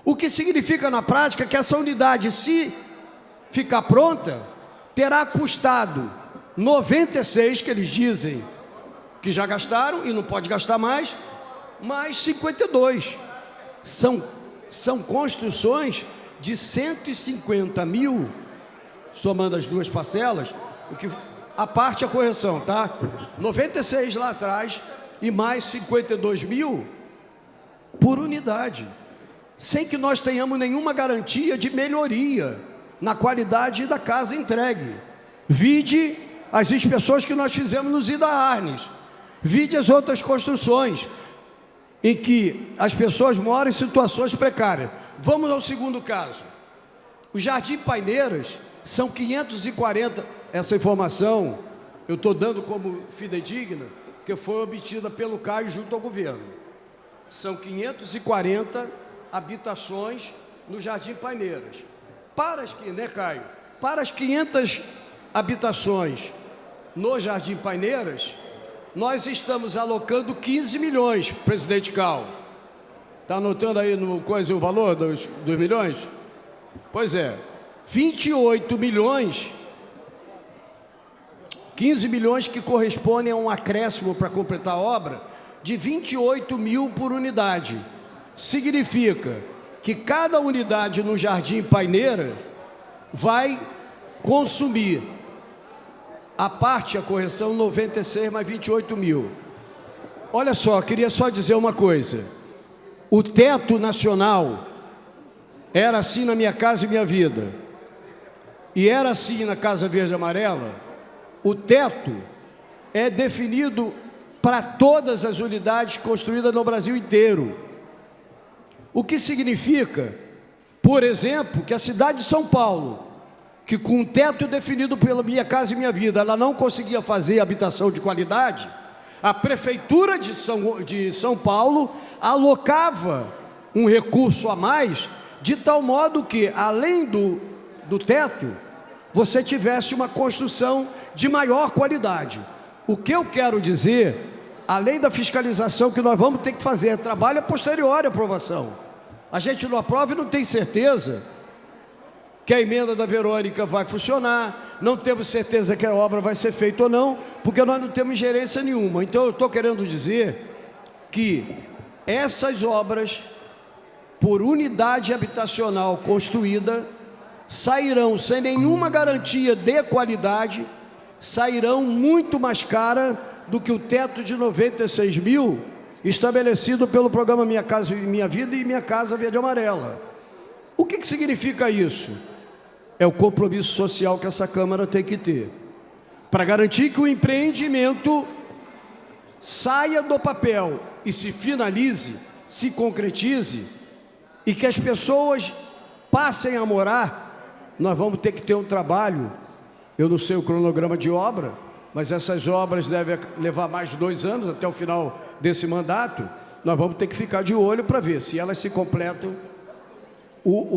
O que significa na prática que essa unidade, se ficar pronta, terá custado 96, que eles dizem que já gastaram e não pode gastar mais 52. São construções de 150 mil, somando as duas parcelas, o que, a parte a correção, tá? 96 lá atrás e mais 52 mil por unidade, sem que nós tenhamos nenhuma garantia de melhoria na qualidade da casa entregue. Vide as inspeções que nós fizemos nos Ida Arnes, vide as outras construções em que as pessoas moram em situações precárias. Vamos ao segundo caso. O Jardim Paineiras são 540, essa informação eu estou dando como fidedigna, que foi obtida pelo CAI junto ao governo. São 540 habitações no Jardim Paineiras. Para as, né, Caio? Para as 500 habitações no Jardim Paineiras, nós estamos alocando 15 milhões, presidente Cal. Está anotando aí no coisa o valor dos milhões? Pois é, 28 milhões, 15 milhões que correspondem a um acréscimo para completar a obra de 28 mil por unidade. Significa que cada unidade no Jardim Paineira vai consumir a parte, a correção, 96 mais 28 mil. Olha só, queria só dizer uma coisa. O teto nacional era assim na Minha Casa e Minha Vida, e era assim na Casa Verde e Amarela. O teto é definido para todas as unidades construídas no Brasil inteiro. O que significa, por exemplo, que a cidade de São Paulo, que com um teto definido pela Minha Casa e Minha Vida, ela não conseguia fazer habitação de qualidade, a Prefeitura de São Paulo alocava um recurso a mais, de tal modo que, além do teto, você tivesse uma construção de maior qualidade. O que eu quero dizer, além da fiscalização que nós vamos ter que fazer, trabalho posterior à aprovação. A gente não aprova e não tem certeza que a emenda da Verônica vai funcionar, não temos certeza que a obra vai ser feita ou não, porque nós não temos gerência nenhuma. Então eu estou querendo dizer que essas obras, por unidade habitacional construída, sairão sem nenhuma garantia de qualidade, sairão muito mais cara do que o teto de 96 mil estabelecido pelo programa Minha Casa e Minha Vida e Minha Casa Verde e Amarela. O que significa isso? É o compromisso social que essa Câmara tem que ter, para garantir que o empreendimento saia do papel e se finalize, se concretize, e que as pessoas passem a morar. Nós vamos ter que ter um trabalho, eu não sei o cronograma de obra, mas essas obras devem levar mais de 2 anos, até o final desse mandato. Nós vamos ter que ficar de olho para ver se elas se completam.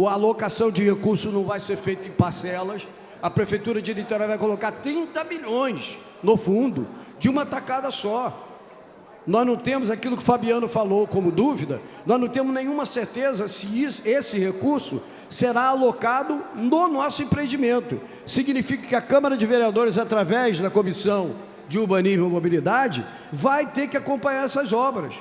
A alocação de recursos não vai ser feita em parcelas. A Prefeitura de Niterói vai colocar 30 milhões no fundo, de uma tacada só. Nós não temos aquilo que o Fabiano falou como dúvida, nós não temos nenhuma certeza se esse recurso será alocado no nosso empreendimento. Significa que a Câmara de Vereadores, através da Comissão de Urbanismo e Mobilidade, vai ter que acompanhar essas obras,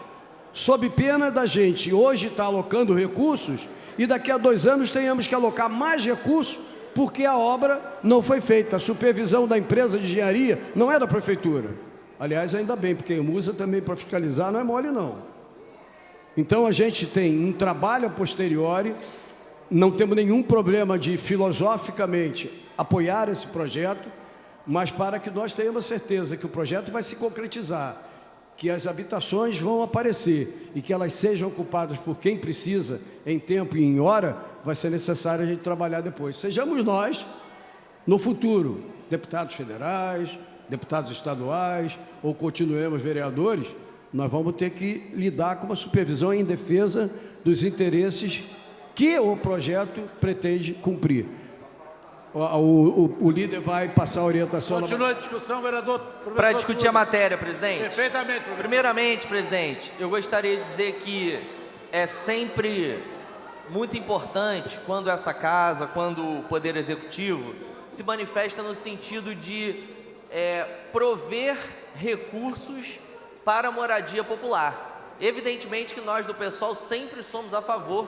sob pena da gente hoje estar alocando recursos e daqui a 2 anos tenhamos que alocar mais recursos porque a obra não foi feita. A supervisão da empresa de engenharia não é da Prefeitura. Aliás, ainda bem, porque quem usa também para fiscalizar não é mole, não. Então, a gente tem um trabalho a posteriori não temos nenhum problema de filosoficamente apoiar esse projeto, mas para que nós tenhamos certeza que o projeto vai se concretizar, que as habitações vão aparecer e que elas sejam ocupadas por quem precisa em tempo e em hora, vai ser necessário a gente trabalhar depois. Sejamos nós, no futuro, deputados federais, deputados estaduais, ou continuemos vereadores, nós vamos ter que lidar com uma supervisão em defesa dos interesses que o projeto pretende cumprir. O líder vai passar a orientação... Continua a discussão, vereador. Para discutir a matéria, presidente. Perfeitamente, professor. Primeiramente, presidente, eu gostaria de dizer que é sempre muito importante quando essa casa, quando o Poder Executivo se manifesta no sentido de prover recursos para a moradia popular. Evidentemente que nós do PSOL sempre somos a favor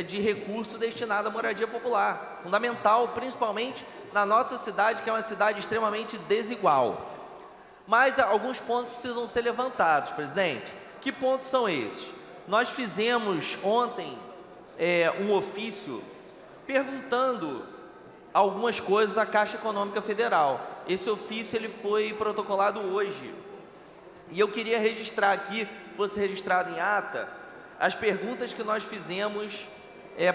de recurso destinado à moradia popular. Fundamental, principalmente na nossa cidade, que é uma cidade extremamente desigual. Mas alguns pontos precisam ser levantados, presidente. Que pontos são esses? Nós fizemos ontem um ofício perguntando algumas coisas à Caixa Econômica Federal. Esse ofício ele foi protocolado hoje. E eu queria registrar aqui, fosse registrado em ata, as perguntas que nós fizemos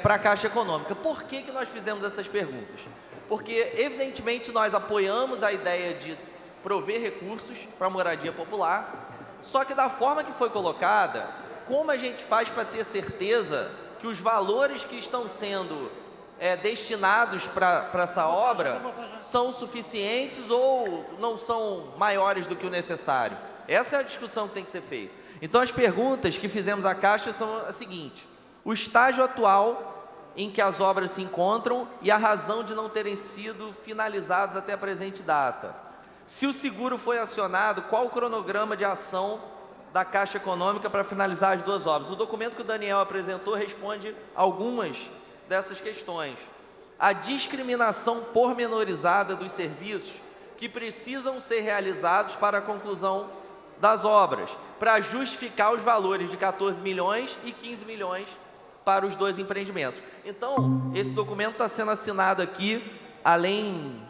para a Caixa Econômica. Por que nós fizemos essas perguntas? Porque, evidentemente, nós apoiamos a ideia de prover recursos para a moradia popular, só que da forma que foi colocada, como a gente faz para ter certeza que os valores que estão sendo destinados para essa obra são suficientes ou não são maiores do que o necessário? Essa é a discussão que tem que ser feita. Então, as perguntas que fizemos à Caixa são as seguintes: o estágio atual em que as obras se encontram e a razão de não terem sido finalizadas até a presente data. Se o seguro foi acionado, qual o cronograma de ação da Caixa Econômica para finalizar as duas obras? O documento que o Daniel apresentou responde algumas dessas questões. A discriminação pormenorizada dos serviços que precisam ser realizados para a conclusão das obras, para justificar os valores de 14 milhões e 15 milhões para os dois empreendimentos. Então, esse documento está sendo assinado aqui, além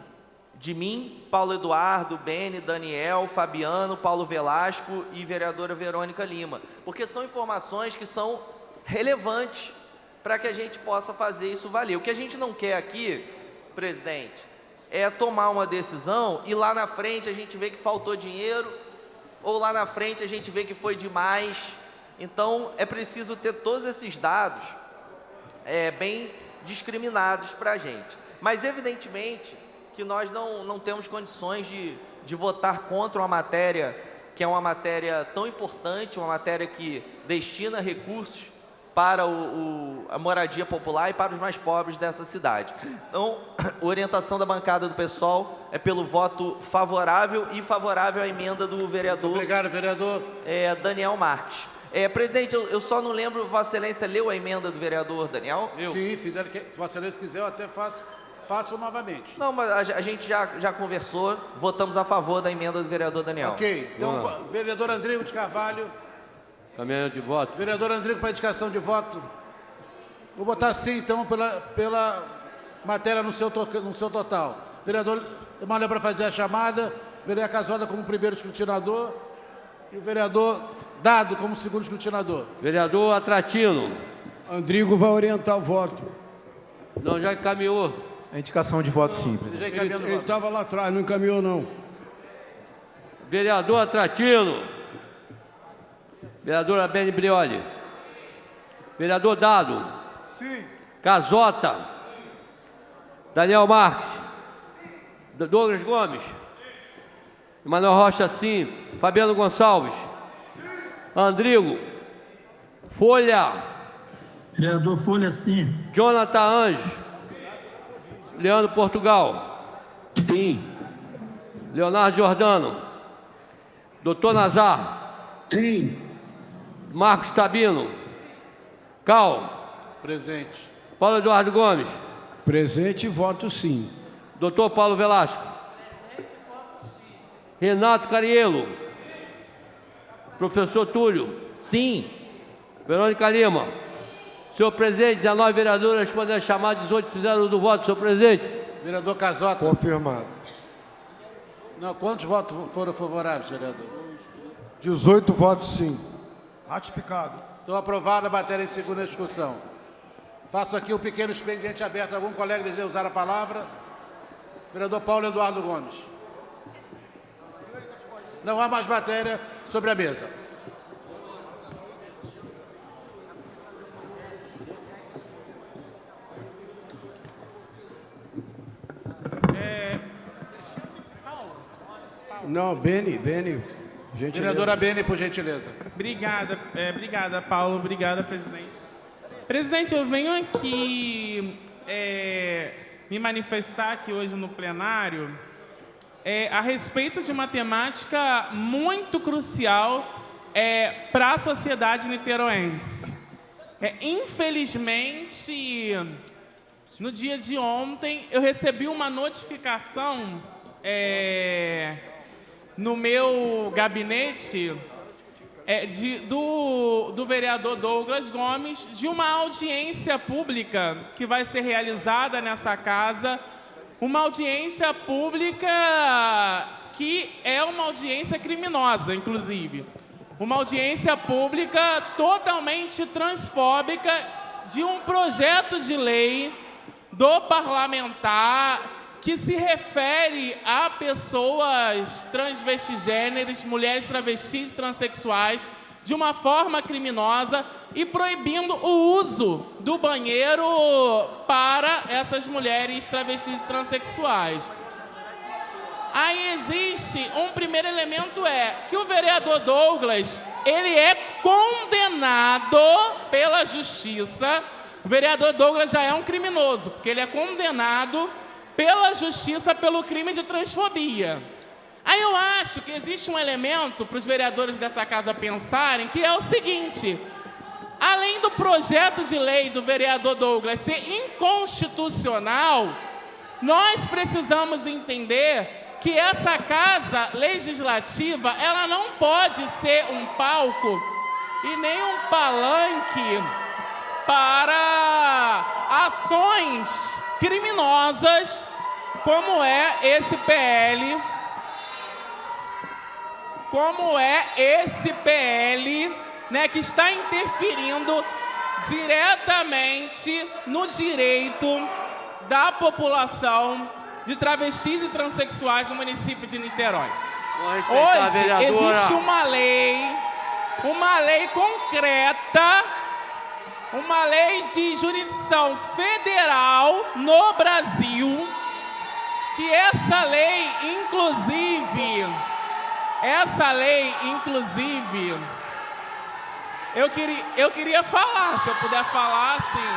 de mim, Paulo Eduardo, Beni, Daniel, Fabiano, Paulo Velasco e vereadora Verônica Lima, porque são informações que são relevantes para que a gente possa fazer isso valer. O que a gente não quer aqui, presidente, é tomar uma decisão e lá na frente a gente vê que faltou dinheiro, ou lá na frente a gente vê que foi demais. Então, é preciso ter todos esses dados bem discriminados para a gente. Mas, evidentemente, que nós não temos condições de votar contra uma matéria que é uma matéria tão importante, uma matéria que destina recursos para a moradia popular e para os mais pobres dessa cidade. Então, a orientação da bancada do PSOL é pelo voto favorável e favorável à emenda do vereador... Muito obrigado, vereador. Daniel Marques. Presidente, eu só não lembro, Vossa Excelência leu a emenda do vereador Daniel? Sim, fizeram. Se Vossa Excelência quiser, eu até faço novamente. Não, mas a gente já conversou, votamos a favor da emenda do vereador Daniel. Ok, então, vereador Andrigo de Carvalho. Caminhão de voto. Vereador Andrigo, para indicação de voto. Vou botar sim, então, pela matéria no seu total. Vereador Emanuel para fazer a chamada, vereador Casoda como primeiro escrutinador e o vereador Dado como segundo escrutinador. Vereador Atratino. Andrigo vai orientar o voto. Não, já encaminhou. A indicação de voto sim, presidente. Ele estava lá atrás, não encaminhou não. Vereador Atratino. Vereadora Beni Brioli. Vereador Dado. Sim. Casota. Daniel Marques. Douglas Gomes. Emanuel Rocha, sim. Fabiano Gonçalves. Andrigo. Folha. Vereador Folha, sim. Jonathan Anjos. Leandro Portugal. Sim. Leonardo Giordano. Doutor Nazar. Sim. Marcos Sabino. Cal. Presente. Paulo Eduardo Gomes. Presente e voto sim. Doutor Paulo Velasco. Renato Cariello. Professor Túlio. Sim. Verônica Lima. Senhor presidente, 19 vereadores respondendo a chamada, 18 fizeram do voto, senhor presidente. Vereador Casota. Confirmado. Não, quantos votos foram favoráveis, vereador? 18 votos sim. Ratificado. Então, aprovada a matéria em segunda discussão. Faço aqui um pequeno expediente aberto. Algum colega deseja usar a palavra? Vereador Paulo Eduardo Gomes. Não há mais matéria sobre a mesa. Não, Beni, gentileza. Vereadora Beni, por gentileza. Obrigada, Paulo. Obrigada, presidente. Presidente, eu venho aqui me manifestar aqui hoje no plenário a respeito de uma temática muito crucial para a sociedade niteroense. Infelizmente, no dia de ontem, eu recebi uma notificação no meu gabinete do vereador Douglas Gomes de uma audiência pública que vai ser realizada nessa casa, uma audiência pública que é uma audiência criminosa, inclusive. Uma audiência pública totalmente transfóbica de um projeto de lei do parlamentar que se refere a pessoas transvestigêneres, mulheres travestis e transexuais, de uma forma criminosa e proibindo o uso do banheiro para essas mulheres travestis e transexuais. Aí existe um primeiro elemento, que o vereador Douglas, ele é condenado pela justiça. O vereador Douglas já é um criminoso, porque ele é condenado pela justiça pelo crime de transfobia. Aí eu acho que existe um elemento para os vereadores dessa casa pensarem, que é o seguinte: além do projeto de lei do vereador Douglas ser inconstitucional, nós precisamos entender que essa casa legislativa, ela não pode ser um palco e nem um palanque para ações criminosas, como é esse PL, que está interferindo diretamente no direito da população de travestis e transexuais no município de Niterói. Hoje existe uma lei concreta, uma lei de jurisdição federal no Brasil, que essa lei, inclusive, eu queria falar, se eu puder falar, assim.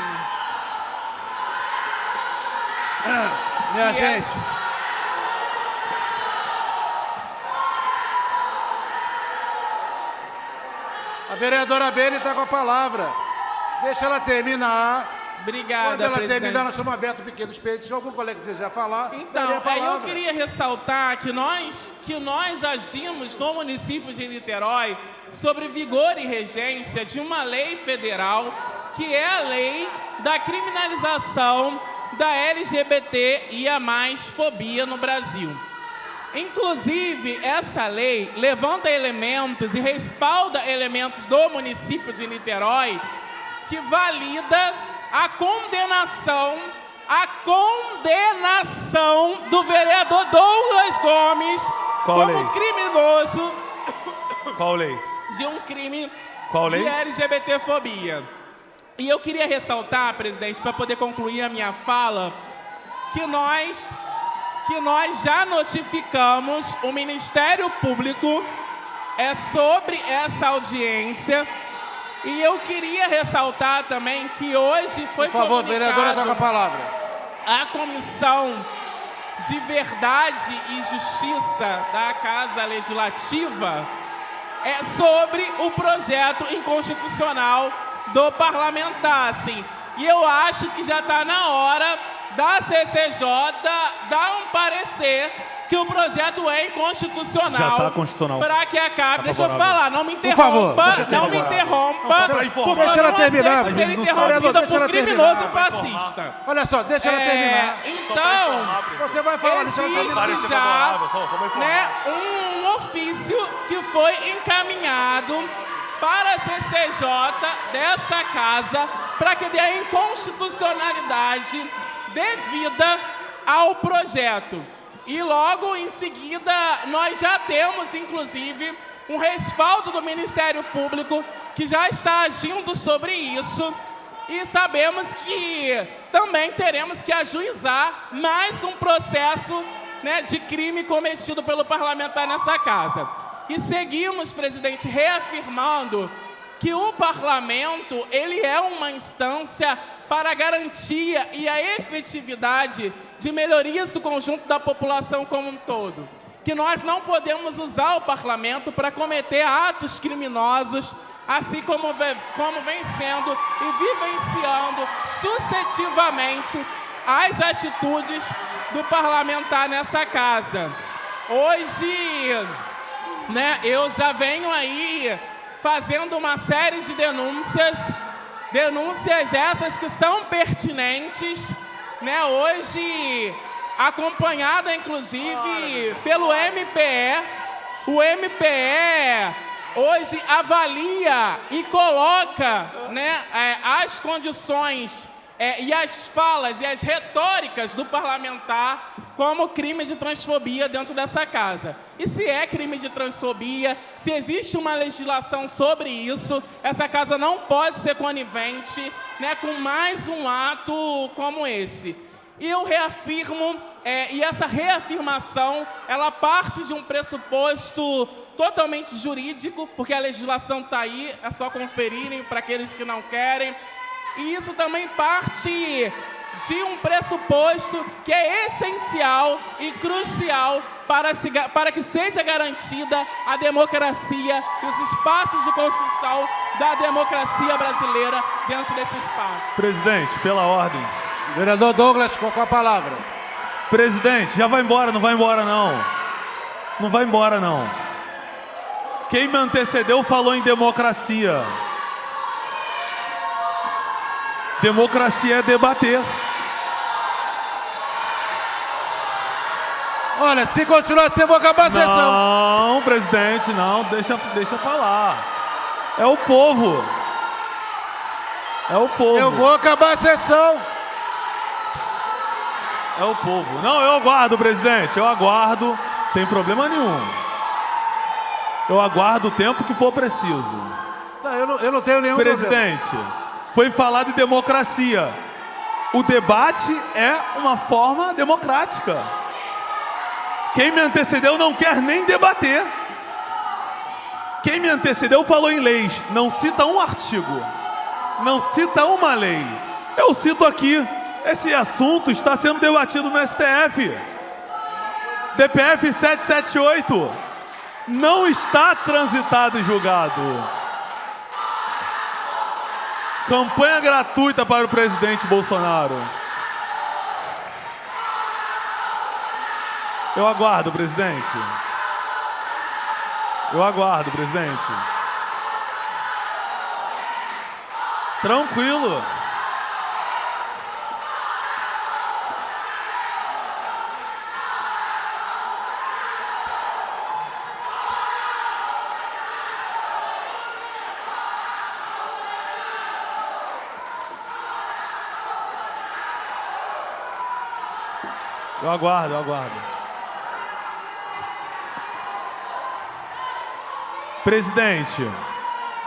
Minha gente. A vereadora Beni está com a palavra. Deixa ela terminar. Obrigada, Quando ela presidente. terminar, nós estamos abertos a pequenos peitos. Se algum colega desejar falar, Então, eu queria ressaltar que nós agimos no município de Niterói sobre vigor e regência de uma lei federal, que é a lei da criminalização da LGBTIA+ fobia no Brasil. Inclusive, essa lei levanta elementos e respalda elementos do município de Niterói que valida a condenação do vereador Douglas Gomes como criminoso. Qual lei? De um crime Qual lei? de LGBTfobia. E eu queria ressaltar, presidente, para poder concluir a minha fala, que nós já notificamos o Ministério Público sobre essa audiência. E eu queria ressaltar também que hoje foi Por favor, vereadora, está com a palavra. a Comissão de Verdade e Justiça da Casa Legislativa sobre o projeto inconstitucional do parlamentar, assim. E eu acho que já está na hora da CCJ dar um parecer que o projeto é inconstitucional. Já tá constitucional. Para que acabe. Tá Deixa eu favorável. falar, não me Por favor, interrompa. deixa Não eu me falar. interrompa. Deixa ela terminar. Ser Vereador, interrompida deixa ela por criminoso terminar. fascista. Olha só, deixa ela terminar. Então, Você vai falar, deixa ela terminar. existe já um ofício que foi encaminhado para a CCJ dessa casa para que dê a inconstitucionalidade devida ao projeto. E logo em seguida nós já temos, inclusive, um respaldo do Ministério Público que já está agindo sobre isso. E sabemos que também teremos que ajuizar mais um processo, né, de crime cometido pelo parlamentar nessa casa. E seguimos, presidente, reafirmando que o parlamento ele é uma instância para a garantia e a efetividade de melhorias do conjunto da população como um todo. Que nós não podemos usar o parlamento para cometer atos criminosos, assim como vem sendo e vivenciando sucessivamente as atitudes do parlamentar nessa casa. Hoje, né, eu já venho aí fazendo uma série de denúncias essas que são pertinentes, né, hoje acompanhada inclusive pelo MPE. O MPE hoje avalia e coloca, né, as condições e as falas e as retóricas do parlamentar como crime de transfobia dentro dessa casa. E se é crime de transfobia, se existe uma legislação sobre isso, essa casa não pode ser conivente, né, com mais um ato como esse. E eu reafirmo, e essa reafirmação, ela parte de um pressuposto totalmente jurídico, porque a legislação está aí, é só conferirem para aqueles que não querem. E isso também parte de um pressuposto que é essencial e crucial para que seja garantida a democracia e os espaços de construção da democracia brasileira dentro desse espaço. Presidente, pela ordem. Vereador Douglas, com a palavra. Presidente, já vai embora, não vai embora não. Não vai embora não. Quem me antecedeu falou em democracia. Democracia é debater. Olha, se continuar assim, eu vou acabar a sessão. Não, presidente, não. Deixa falar. É o povo. É o povo. Eu vou acabar a sessão. É o povo. Não, eu aguardo, presidente. Eu aguardo. Tem problema nenhum. Eu aguardo o tempo que for preciso. Não, eu não tenho nenhum presidente, foi falar de democracia. O debate é uma forma democrática. Quem me antecedeu não quer nem debater. Quem me antecedeu falou em leis. Não cita um artigo. Não cita uma lei. Eu cito aqui. Esse assunto está sendo debatido no STF. DPF 778. Não está transitado e julgado. Campanha gratuita para o presidente Bolsonaro. Eu aguardo, presidente. Eu aguardo, presidente. Tranquilo. Eu aguardo, eu aguardo. Presidente,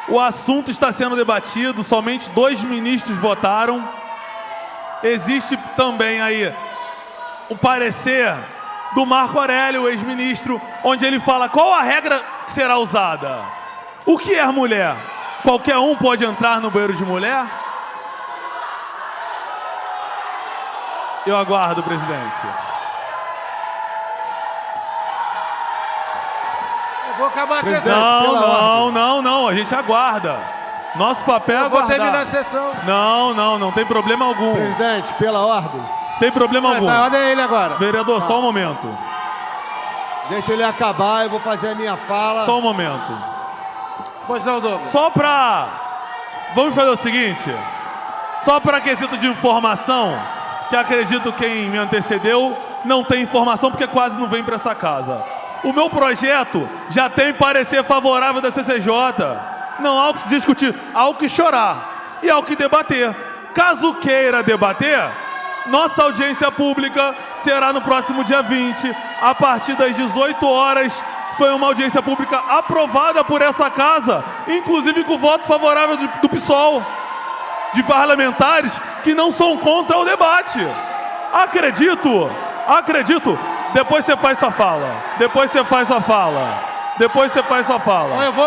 o assunto está sendo debatido, somente 2 ministros votaram. Existe também aí o parecer do Marco Aurélio, ex-ministro, onde ele fala qual a regra que será usada. O que é mulher? Qualquer um pode entrar no banheiro de mulher? Eu aguardo, presidente. Eu vou acabar a sessão. Não, a gente aguarda. Nosso papel é aguardar. Vou terminar a sessão. Não tem problema algum. Presidente, pela ordem. Tem problema algum. Tá, ordem ele agora. Vereador, só um momento. Deixa ele acabar, eu vou fazer a minha fala. Só um momento. Pois não, Douglas. Só pra... Vamos fazer o seguinte. Só para quesito de informação, que acredito quem me antecedeu não tem informação porque quase não vem para essa casa. O meu projeto já tem parecer favorável da CCJ. Não há o que se discutir, há o que chorar e há o que debater. Caso queira debater, nossa audiência pública será no próximo dia 20, a partir das 18 horas. Foi uma audiência pública aprovada por essa casa, inclusive com o voto favorável do PSOL, de parlamentares que não são contra o debate. Acredito. Depois você faz sua fala. Depois você faz sua fala.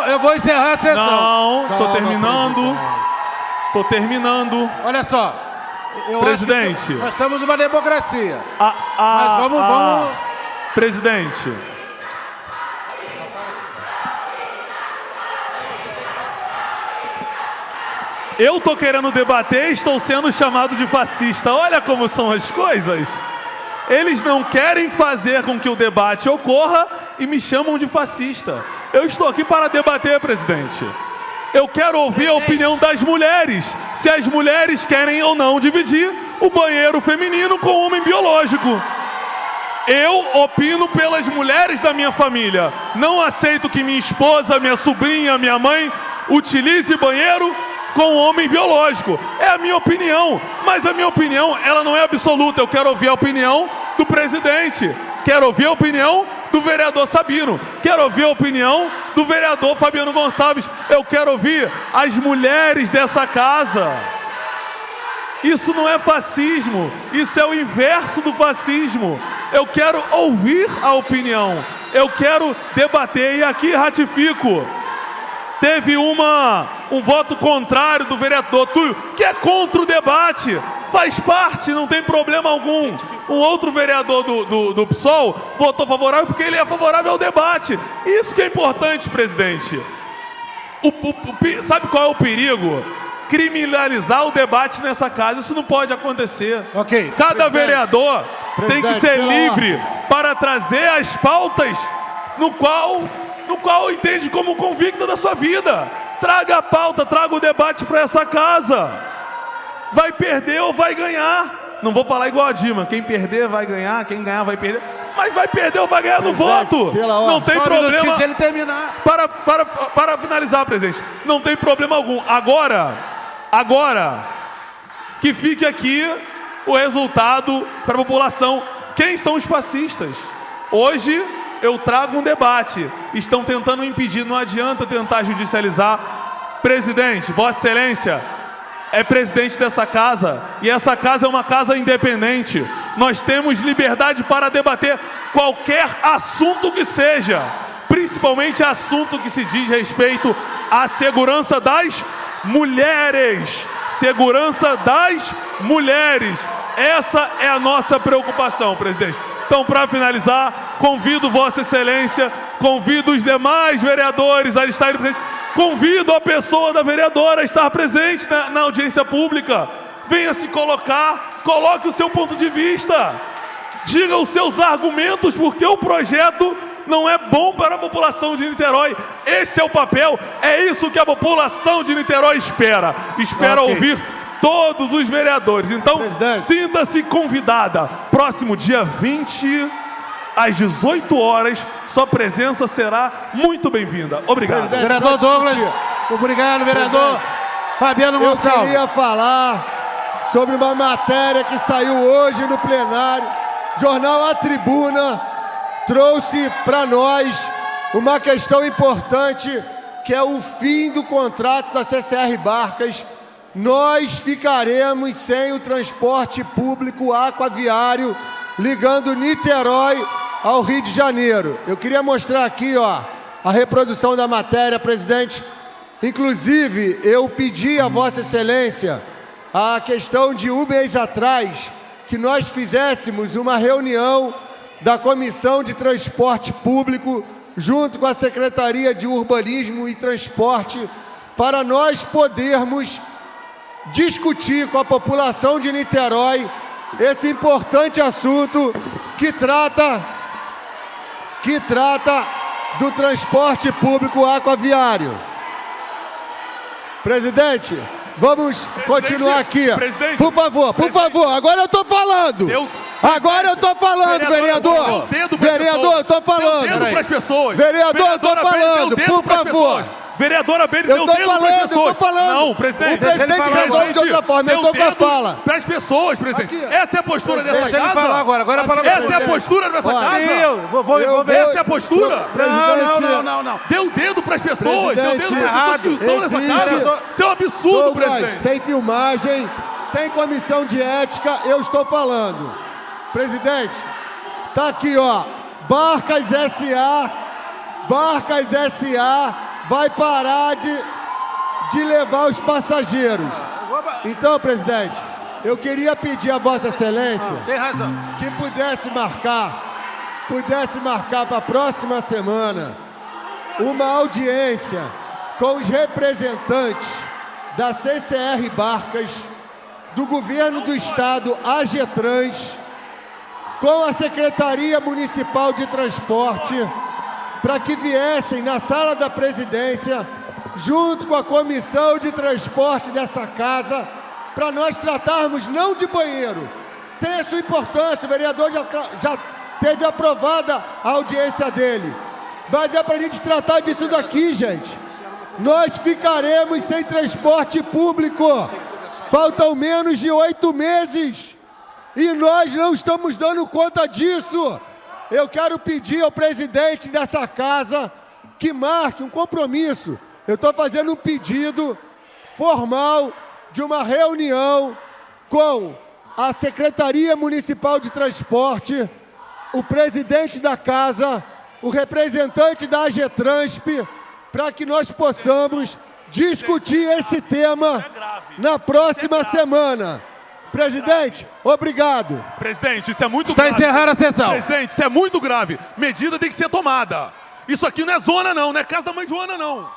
Eu vou encerrar a sessão. Não, tô terminando. Olha só. Presidente. Acho que nós somos uma democracia. Mas vamos... Presidente. Eu tô querendo debater e estou sendo chamado de fascista. Olha como são as coisas. Eles não querem fazer com que o debate ocorra e me chamam de fascista. Eu estou aqui para debater, presidente. Eu quero ouvir a opinião das mulheres. Se as mulheres querem ou não dividir o banheiro feminino com o homem biológico. Eu opino pelas mulheres da minha família. Não aceito que minha esposa, minha sobrinha, minha mãe utilize banheiro com o homem biológico. É a minha opinião, mas a minha opinião ela não é absoluta. Eu quero ouvir a opinião do presidente, quero ouvir a opinião do vereador Sabino, quero ouvir a opinião do vereador Fabiano Gonçalves, eu quero ouvir as mulheres dessa casa. Isso não é fascismo, isso é o inverso do fascismo. Eu quero ouvir a opinião, eu quero debater e aqui ratifico. Teve um voto contrário do vereador Túlio, que é contra o debate. Faz parte, não tem problema algum. Um outro vereador do PSOL votou favorável porque ele é favorável ao debate. Isso que é importante, presidente. Sabe qual é o perigo? Criminalizar o debate nessa casa. Isso não pode acontecer. Ok. Cada vereador tem que ser livre para trazer as pautas no qual entende como convicta da sua vida. Traga a pauta, traga o debate para essa casa. Vai perder ou vai ganhar. Não vou falar igual a Dilma, quem perder vai ganhar, quem ganhar vai perder. Mas vai perder ou vai ganhar no voto. Não tem problema. Ele terminar. Para finalizar, presidente, não tem problema algum. Agora, que fique aqui o resultado para a população. Quem são os fascistas? Hoje eu trago um debate. Estão tentando impedir, não adianta tentar judicializar. Presidente, Vossa Excelência é presidente dessa casa e essa casa é uma casa independente. Nós temos liberdade para debater qualquer assunto que seja, principalmente assunto que se diz respeito à segurança das mulheres. Segurança das mulheres. Essa é a nossa preocupação, presidente. Então, para finalizar, convido Vossa Excelência, convido os demais vereadores a estarem presentes, convido a pessoa da vereadora a estar presente na audiência pública. Venha se colocar, coloque o seu ponto de vista, diga os seus argumentos, porque o projeto não é bom para a população de Niterói. Esse é o papel, é isso que a população de Niterói espera. Espera ouvir todos os vereadores. Então, sinta-se convidada. Próximo dia 20, às 18 horas, sua presença será muito bem-vinda. Obrigado. Vereador Douglas, obrigado, vereador Fabiano Gonçalves. Eu queria falar sobre uma matéria que saiu hoje no plenário. Jornal A Tribuna trouxe para nós uma questão importante, que é o fim do contrato da CCR Barcas. Nós ficaremos sem o transporte público aquaviário ligando Niterói ao Rio de Janeiro. Eu queria mostrar aqui, a reprodução da matéria, presidente. Inclusive, eu pedi a Vossa Excelência, a questão de um mês atrás, que nós fizéssemos uma reunião da Comissão de Transporte Público junto com a Secretaria de Urbanismo e Transporte, para nós podermos discutir com a população de Niterói esse importante assunto que trata que trata do transporte público aquaviário. Presidente, vamos continuar aqui. Por favor, agora eu estou falando. Agora eu estou falando, vereador. Vereador, eu estou falando. Vereador, eu estou falando, por favor. Vereadora Bene deu dedo para as pessoas. Eu tô falando. Não, presidente. O presidente resolve de outra forma. Eu tô com a fala. Para as pessoas, presidente. Aqui. Essa é a postura dessa casa? Deixa ele falar agora. Agora a palavra Essa é a postura dessa casa? Sim, eu vou ver. Essa é a postura? Não. Deu dedo para as pessoas. Deu dedo para as pessoas que estão nessa casa. Isso é um absurdo, Douglas, presidente. tem filmagem, tem comissão de ética, eu estou falando. Presidente, tá aqui, ó. Barcas SA vai parar de levar os passageiros. Então, presidente, eu queria pedir a Vossa Excelência tem razão. que pudesse marcar para a próxima semana uma audiência com os representantes da CCR Barcas, do Governo do Estado, AGETRANS, com a Secretaria Municipal de Transporte, para que viessem na sala da presidência, junto com a comissão de transporte dessa casa, para nós tratarmos não de banheiro. Tem a sua importância, o vereador já teve aprovada a audiência dele. Mas é para a gente tratar disso daqui, gente. Nós ficaremos sem transporte público. Faltam menos de 8 meses. E nós não estamos dando conta disso. Eu quero pedir ao presidente dessa casa que marque um compromisso. Eu estou fazendo um pedido formal de uma reunião com a Secretaria Municipal de Transporte, o presidente da casa, o representante da AGETRANSP, para que nós possamos discutir esse tema na próxima semana. Presidente, obrigado. Presidente, isso é muito Está grave. encerrada a sessão. Presidente, isso é muito grave. Medida tem que ser tomada. Isso aqui não é zona, não. Não é casa da mãe Joana, não.